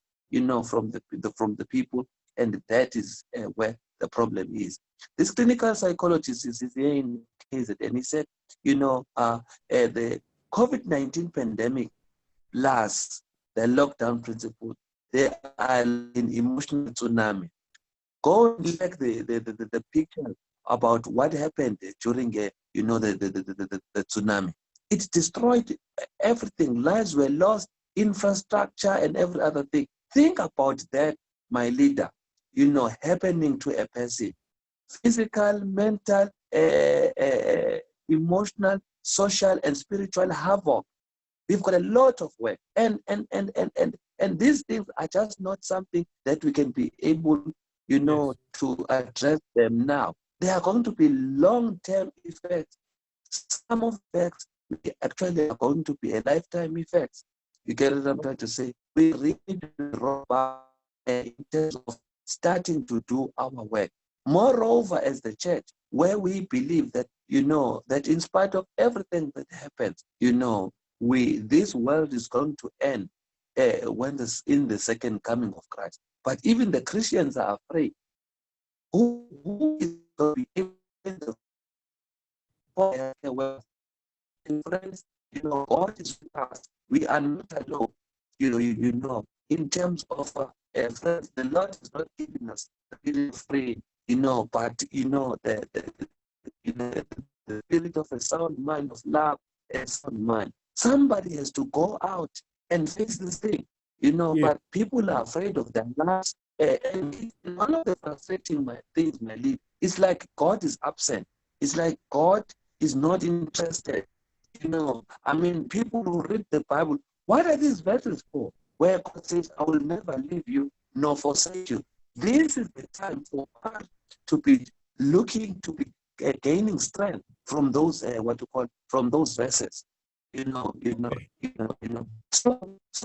Speaker 2: from the people, and that is where the problem is. This clinical psychologist is here in KZN, and he said, the COVID-19 pandemic plus the lockdown principle, they are an emotional tsunami. Go and check the picture about what happened during the tsunami. It destroyed everything. Lives were lost, infrastructure, and every other thing. Think about that, my leader, happening to a person. Physical, mental, emotional, social, and spiritual havoc. We've got a lot of work. And these things are just not something that we can be able, to address them now. They are going to be long-term effects. Some of the effects we actually are going to be a lifetime effect. You get what I'm trying to say? We really need to roll back in terms of starting to do our work. Moreover, as the church, where we believe that, that in spite of everything that happens, this world is going to end in the second coming of Christ. But even the Christians are afraid. Who is going to be able to world? And friends, God is with us. We are not alone. In terms of friends, the Lord is not giving us the feeling of free, but the spirit of a sound mind, of love and sound mind. Somebody has to go out and face this thing, but people are afraid of their lives. And one of the frustrating things, my lead, is like God is absent. It's like God is not interested. People who read the Bible, what are these verses for? Where God says, I will never leave you nor forsake you. This is the time for us to be looking to be gaining strength from those from those verses. So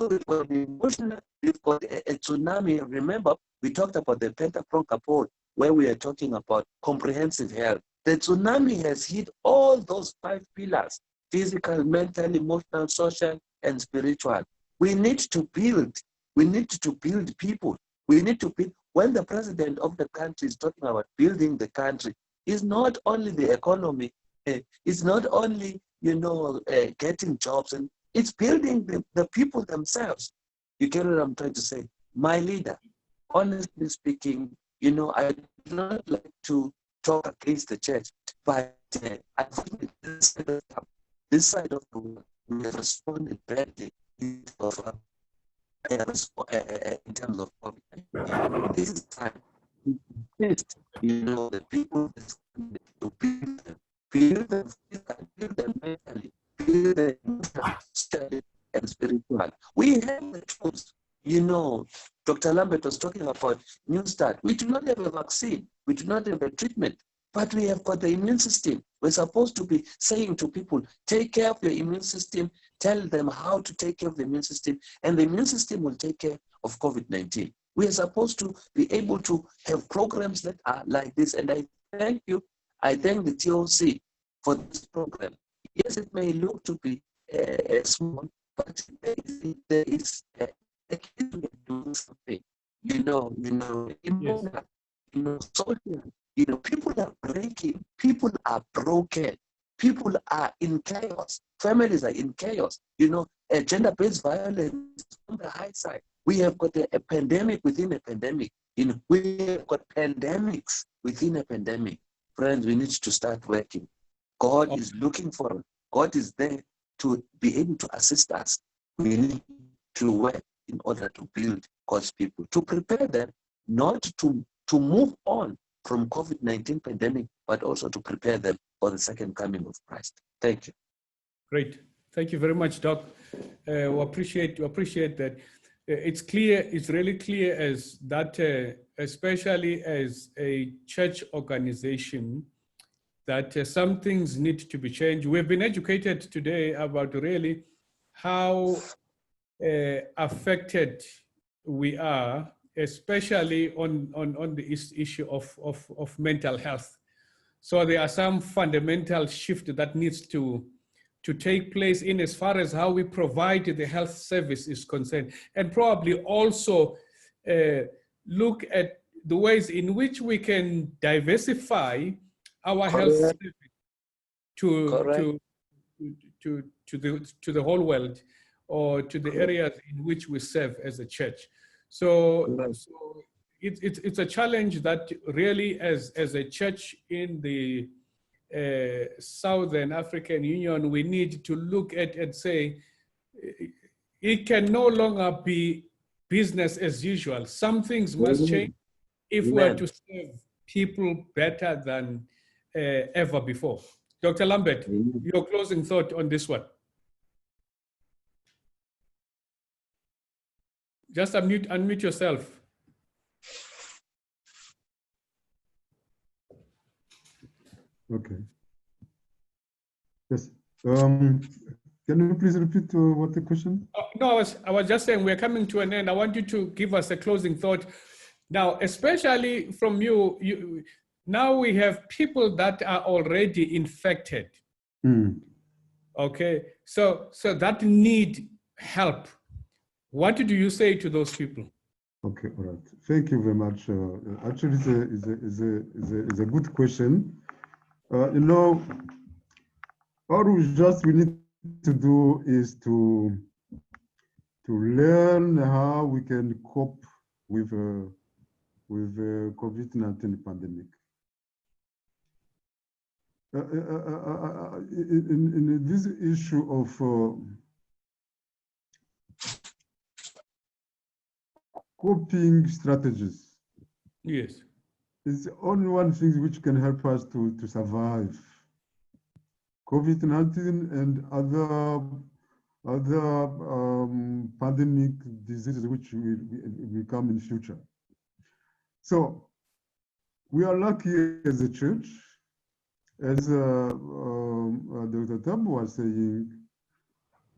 Speaker 2: we've got the emotional, we've got a tsunami. Remember, we talked about the pentaprong approach, where we are talking about comprehensive health. The tsunami has hit all those 5 pillars: physical, mental, emotional, social, and spiritual. We need to build. We need to build people. We need to build. When the president of the country is talking about building the country, it's not only the economy. It's not only getting jobs, and it's building the people themselves. You get what I'm trying to say? My leader, honestly speaking, I do not like to talk against the church, but I think this side of the world, we have responded badly in terms of COVID. This is time to assist, the people to build them physically, build them mentally, build them emotionally and spiritually. We have the tools. Dr. Lambert was talking about New Start. We do not have a vaccine. We do not have a treatment, but we have got the immune system. We're supposed to be saying to people, take care of your immune system, tell them how to take care of the immune system, and the immune system will take care of COVID-19. We are supposed to be able to have programs that are like this, and I thank you. I thank the TOC for this program. Yes, it may look to be small, but there is a key to doing something. Emotional, social. People are breaking. People are broken. People are in chaos. Families are in chaos. Gender-based violence on the high side. We have got a pandemic within a pandemic. We have got pandemics within a pandemic. Friends, we need to start working. God is looking for us. God is there to be able to assist us. We need to work in order to build God's people, to prepare them not to move on from COVID-19 pandemic, but also to prepare them for the second coming of Christ. Thank you.
Speaker 1: Great. Thank you very much, Doc. We appreciate that. It's clear, it's really clear as that, especially as a church organization, that some things need to be changed. We've been educated today about really how affected we are, especially on the issue of mental health. So there are some fundamental shift that needs to take place in as far as how we provide the health service is concerned, and probably also look at the ways in which we can diversify our health service to the whole world, or to the areas in which we serve as a church. So it's a challenge that really, as a church in the Southern African Union, we need to look at and say, it can no longer be business as usual. Some things must change if we're to serve people better than ever before. Dr. Lambert, your closing thought on this one. Just unmute yourself.
Speaker 4: Okay. Yes. Can you please repeat what the question?
Speaker 1: No, I was just saying we're coming to an end. I want you to give us a closing thought. Now, especially from you, now we have people that are already infected. Okay, so that need help. What do you say to those people?
Speaker 4: Okay, all right. Thank you very much. Actually, it's a good question. You know, all we need to do is to learn how we can cope with COVID-19 pandemic. In this issue of coping strategies,
Speaker 1: yes,
Speaker 4: it's only one thing which can help us to survive COVID-19 and other pandemic diseases which will come in future. So we are lucky as a church, as Dr. Tabu was saying,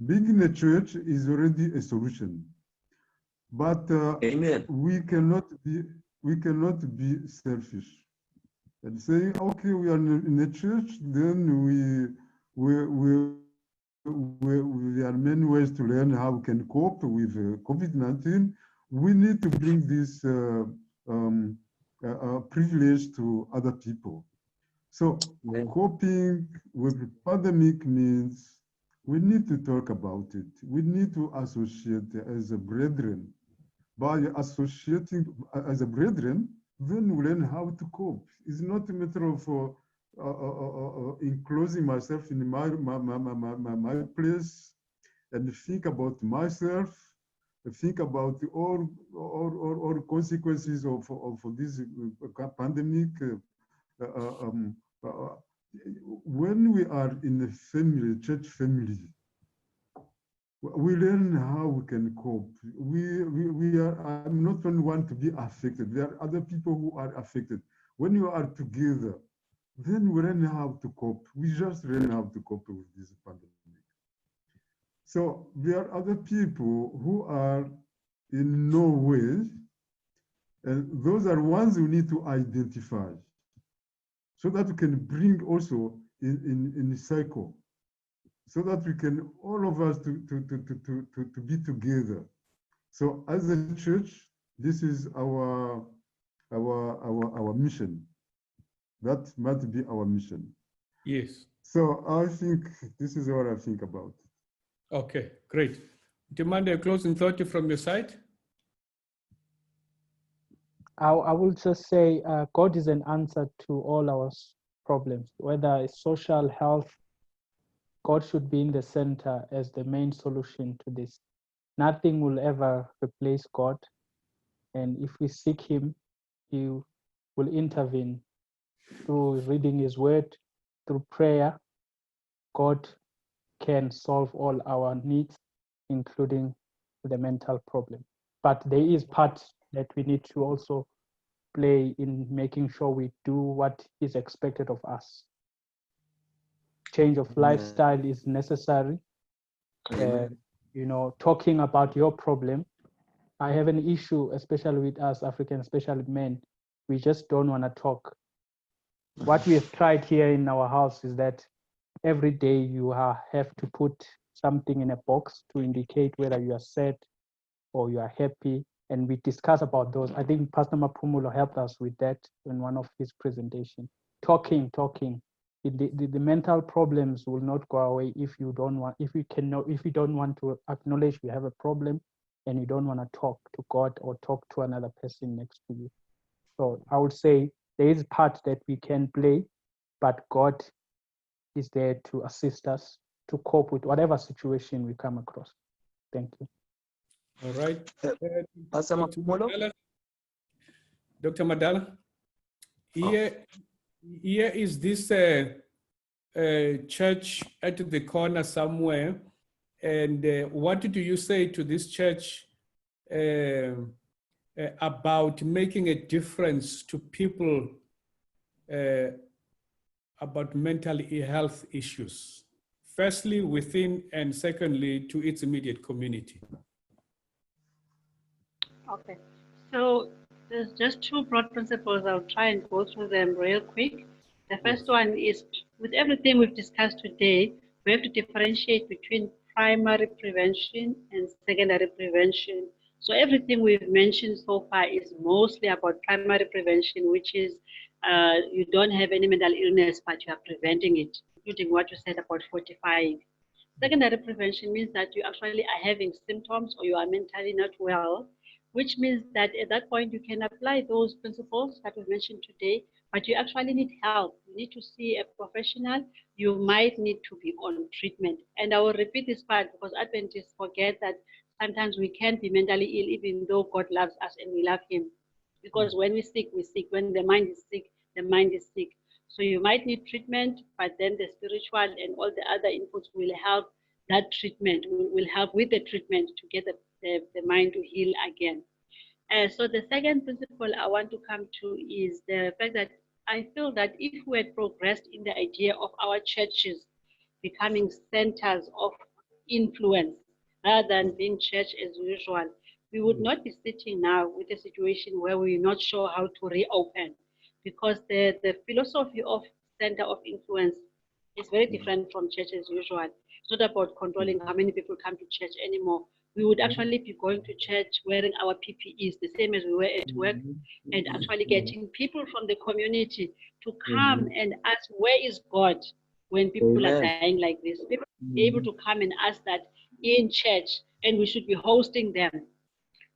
Speaker 4: being in a church is already a solution. But
Speaker 2: Amen.
Speaker 4: we cannot be selfish and saying, okay, we are in a church, then there are many ways to learn how we can cope with COVID-19. We need to bring this privilege to other people. So coping with the pandemic means we need to talk about it. We need to associate as a brethren. By associating as a brethren, then we learn how to cope. It's not a matter of enclosing myself in my place and think about myself, think about all consequences of this pandemic. When we are in a family, church family, we learn how we can cope. I'm not only one to be affected. There are other people who are affected. When you are together, then we learn how to cope. We just learn how to cope with this pandemic. So there are other people who are in no way, and those are ones we need to identify so that we can bring also in the cycle, so that we can, all of us, to be together. So as a church, this is our mission. That might be our mission.
Speaker 1: yes.
Speaker 4: So I think this is what I think about.
Speaker 1: Okay, great. Demand a closing thought from your side.
Speaker 5: I will just say God is an answer to all our problems, whether it's social, health. God should be in the center as the main solution to this. Nothing will ever replace God. And if we seek him, he will intervene through reading his word, through prayer. God can solve all our needs, including the mental problem. But there is part that we need to also play in making sure we do what is expected of us. Change of lifestyle is necessary. You know, talking about your problem. I have an issue, especially with us Africans, especially men. We just don't want to talk. What we have tried here in our house is that every day you have to put something in a box to indicate whether you are sad or you are happy. And we discuss about those. I think Pastor Mapumulo helped us with that in one of his presentations. Talking. The mental problems will not go away if you don't want to acknowledge you have a problem and you don't want to talk to God or talk to another person next to you. So I would say there is part that we can play, but God is there to assist us to cope with whatever situation we come across. Thank you.
Speaker 1: All right.
Speaker 2: Pastor Mapumulo?
Speaker 1: Dr. Madala, here is this church at the corner somewhere. And what do you say to this church about making a difference to people about mental health issues firstly within and secondly to its immediate community?
Speaker 3: Okay, so there's just two broad principles. I'll try and go through them real quick. The first one is, with everything we've discussed today, we have to differentiate between primary prevention and secondary prevention. So everything we've mentioned so far is mostly about primary prevention, which is you don't have any mental illness, but you are preventing it, including what you said about fortifying. Secondary prevention means that you actually are having symptoms or you are mentally not well, which means that at that point you can apply those principles that we mentioned today, but you actually need help. You need to see a professional. You might need to be on treatment. And I will repeat this part because Adventists forget that sometimes we can't be mentally ill even though God loves us and we love Him. Because when we sick, we sick. When the mind is sick, the mind is sick. So you might need treatment, but then the spiritual and all the other inputs will help that treatment, will help with the treatment to get the mind to heal again. So the second principle I want to come to is the fact that I feel that if we had progressed in the idea of our churches becoming centers of influence rather than being church as usual, we would not be sitting now with a situation where we're not sure how to reopen, because the philosophy of center of influence is very different from church as usual. It's not about controlling how many people come to church anymore. We would actually be going to church wearing our PPEs, the same as we were at work, and actually getting people from the community to come and ask, where is God when people are dying like this? People be able to come and ask that in church, and we should be hosting them.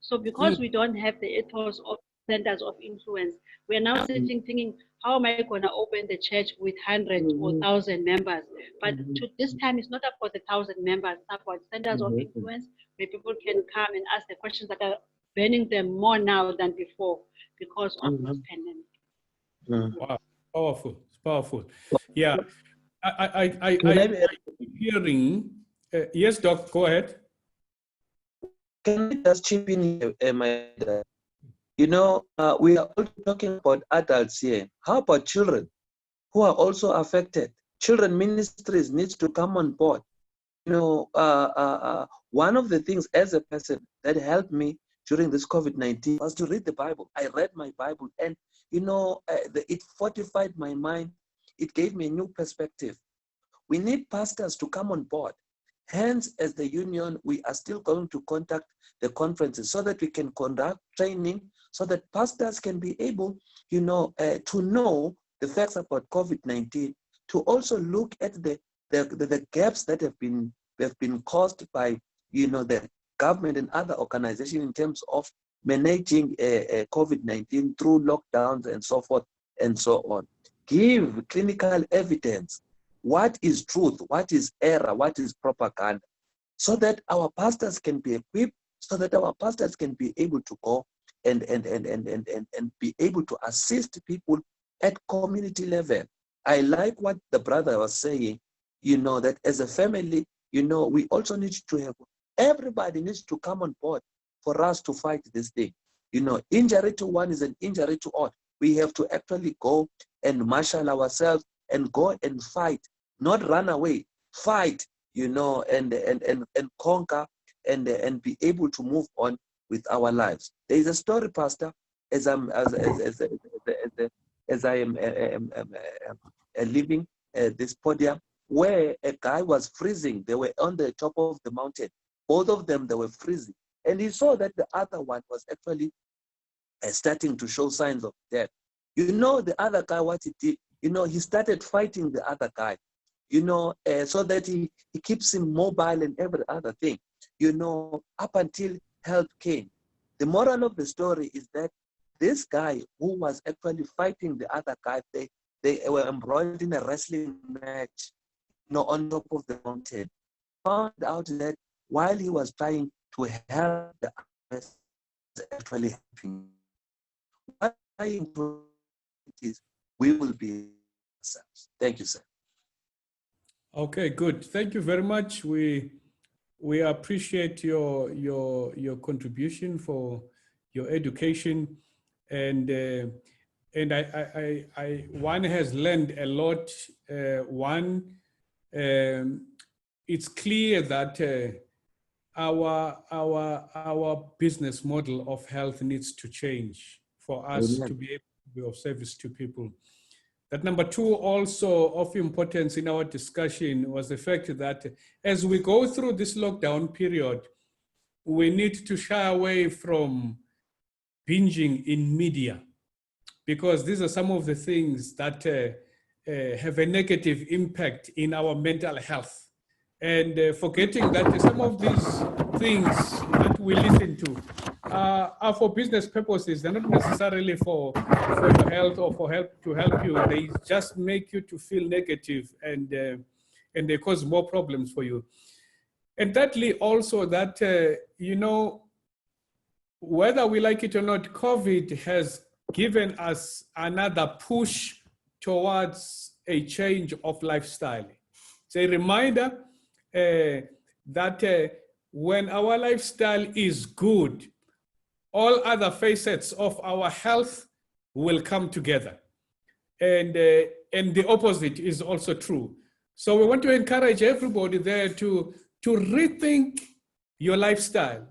Speaker 3: So because we don't have the ethos of centers of influence, we are now sitting thinking, how am I going to open the church with 100 or 1,000 members? But to this time, it's not about the 1,000 members, it's about centers of influence where people can come and ask the questions that are burning them more now than before because of this pandemic.
Speaker 1: Wow, powerful, it's powerful. Yeah, I keep hearing. Yes, Doc, go ahead.
Speaker 2: Can I just chip in here, my dad? You know, we are all talking about adults here. How about children who are also affected? Children ministries needs to come on board. You know, one of the things as a person that helped me during this COVID-19 was to read the Bible. I read my Bible, and you know, it fortified my mind. It gave me a new perspective. We need pastors to come on board. Hence, as the union, we are still going to contact the conferences so that we can conduct training, so that pastors can be able, you know, to know the facts about COVID-19, to also look at the gaps that have been caused by, you know, the government and other organizations in terms of managing COVID-19 through lockdowns and so forth and so on. Give clinical evidence. What is truth? What is error? What is propaganda? So that our pastors can be equipped, so that our pastors can be able to go and be able to assist people at community level. I like what the brother was saying, you know, that as a family, you know, we also need to have, everybody needs to come on board for us to fight this thing. You know, injury to one is an injury to all. We have to actually go and marshal ourselves and go and fight. Not run away, fight, you know, and conquer and be able to move on with our lives. There is a story, Pastor, as I am leaving this podium, where a guy was freezing. They were on the top of the mountain. Both of them, they were freezing. And he saw that the other one was actually starting to show signs of death. You know, the other guy, what he did, you know, he started fighting the other guy, you know, so that he keeps him mobile and every other thing, you know, up until help came. The moral of the story is that this guy who was actually fighting the other guy, they were embroiled in a wrestling match, you know, on top of the mountain. Found out that while he was trying to help the other, was actually helping. What trying to is we will be ourselves. Thank you, sir.
Speaker 1: Okay, good. Thank you very much. We appreciate your contribution for your education, and I one has learned a lot. it's clear that our business model of health needs to change for us
Speaker 2: Amen.
Speaker 1: to be able to be of service to people. That number two, also of importance in our discussion, was the fact that as we go through this lockdown period, we need to shy away from binging in media, because these are some of the things that have a negative impact in our mental health. And forgetting that some of these things that we listen to are for business purposes. They're not necessarily for your health or for help to help you. They just make you to feel negative, and they cause more problems for you. And thirdly, also that, you know, whether we like it or not, COVID has given us another push towards a change of lifestyle. It's a reminder that when our lifestyle is good, all other facets of our health will come together. And the opposite is also true. So we want to encourage everybody there to rethink your lifestyle,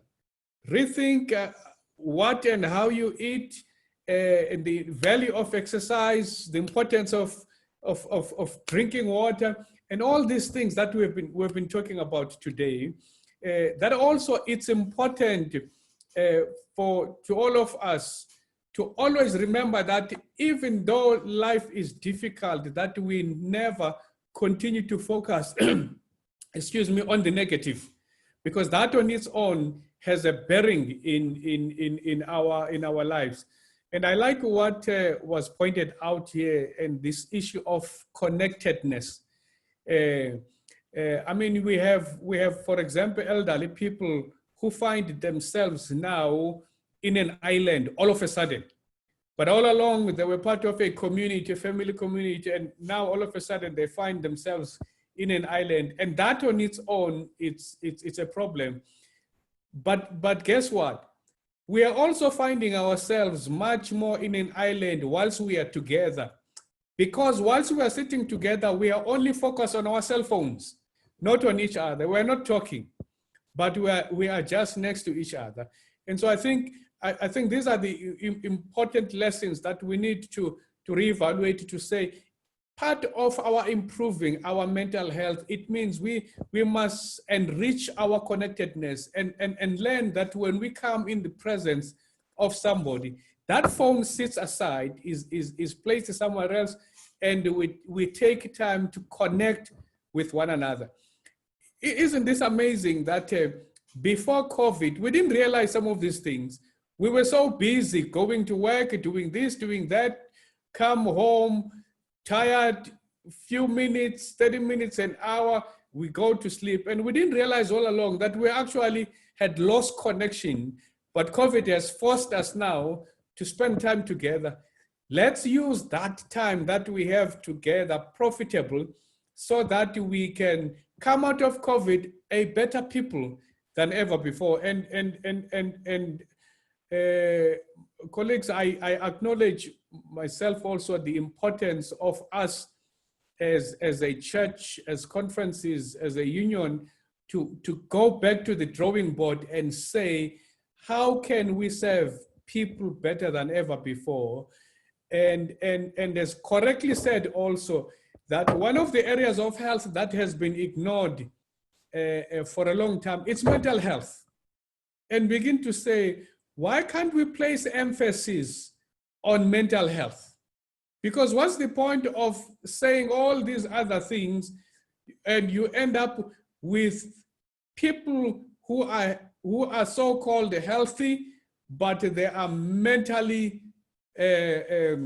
Speaker 1: rethink what and how you eat, and the value of exercise, the importance of drinking water, and all these things that we've been talking about today. That also, it's important to all of us to always remember that even though life is difficult, that we never continue to focus, excuse me, on the negative, because that on its own has a bearing in our lives. And I like what was pointed out here in this issue of connectedness. I mean, we have, for example, elderly people who find themselves now in an island all of a sudden. But all along, they were part of a community, a family community, and now all of a sudden they find themselves in an island. And that on its own, it's a problem. But guess what? We are also finding ourselves much more in an island whilst we are together. Because whilst we are sitting together, we are only focused on our cell phones, not on each other. We're not talking, but we are just next to each other. And so I think these are the important lessons that we need to reevaluate, to say, part of our improving our mental health, it means we must enrich our connectedness and learn that when we come in the presence of somebody, that phone sits aside, is placed somewhere else, and we take time to connect with one another. Isn't this amazing that before COVID, we didn't realize some of these things. We were so busy going to work, doing this, doing that, come home, tired, few minutes, 30 minutes, an hour, we go to sleep. And we didn't realize all along that we actually had lost connection, but COVID has forced us now to spend time together. Let's use that time that we have together profitable so that we can come out of COVID a better people than ever before. And colleagues, I acknowledge myself also the importance of us as a church, as conferences, as a union, to go back to the drawing board and say, how can we serve people better than ever before? And as correctly said also, that one of the areas of health that has been ignored for a long time, it's mental health. And begin to say, why can't we place emphasis on mental health? Because what's the point of saying all these other things and you end up with people who are so-called healthy, but they are mentally, I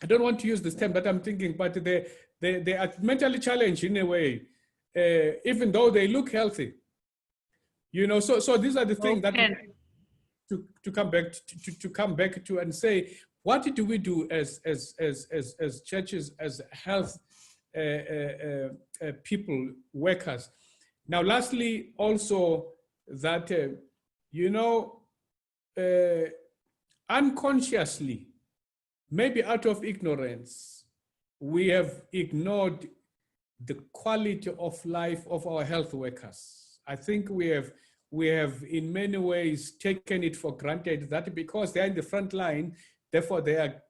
Speaker 1: don't want to use this term, but I'm thinking, but they are mentally challenged in a way, even though they look healthy. You know, so these are the things that to come back to and say, what do we do as churches, as health people, workers? Now, lastly, also that you know, unconsciously, maybe out of ignorance, we have ignored the quality of life of our health workers. I think we have in many ways taken it for granted that because they're in the front line, therefore they are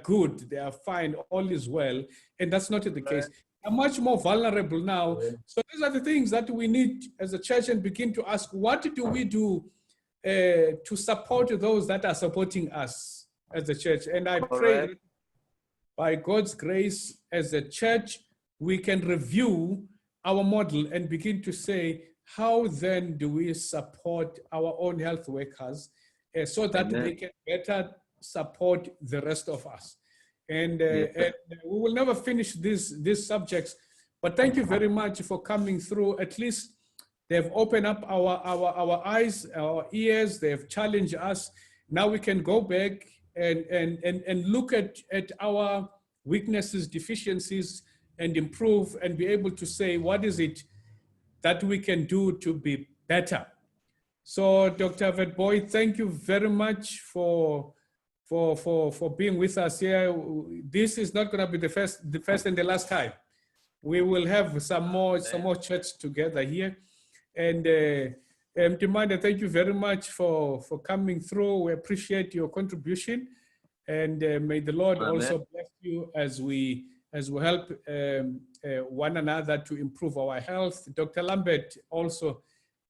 Speaker 1: good, they are fine, all is well. And that's not the case. They're much more vulnerable now. So these are the things that we need as a church and begin to ask, what do we do to support those that are supporting us as a church? And I pray that by God's grace, as a church, we can review our model and begin to say, how then do we support our own health workers so that they can better support the rest of us? And, and we will never finish these subjects, but thank you very much for coming through. At least they've opened up our eyes, our ears, they've challenged us. Now we can go back and look at our weaknesses, deficiencies, and improve and be able to say, what is it that we can do to be better? So Dr. Vetboy, thank you very much for being with us here. This is not going to be the first and the last time. We will have some more chats together here. And Timanda, thank you very much for coming through. We appreciate your contribution. And may the Lord also bless you as we help one another to improve our health. Dr. Lambert, also,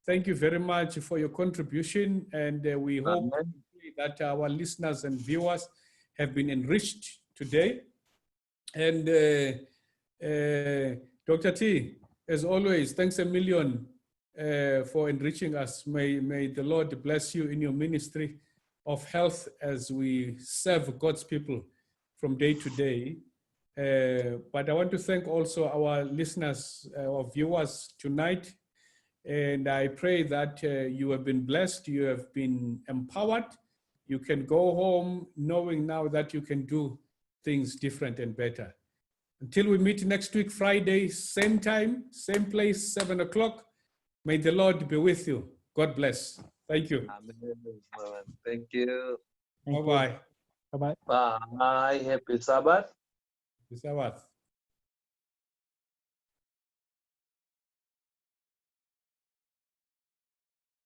Speaker 1: thank you very much for your contribution. And we hope that our listeners and viewers have been enriched today. And Dr. T, as always, thanks a million for enriching us. May the Lord bless you in your ministry of health as we serve God's people from day to day. But I want to thank also our listeners, our viewers tonight. And I pray that you have been blessed, you have been empowered. You can go home knowing now that you can do things different and better. Until we meet next week, Friday, same time, same place, 7 o'clock. May the Lord be with you. God bless. Thank you.
Speaker 2: Amen. Thank you.
Speaker 1: Bye-bye.
Speaker 5: Bye-bye.
Speaker 2: Bye. Happy Sabbath.
Speaker 1: Happy Sabbath.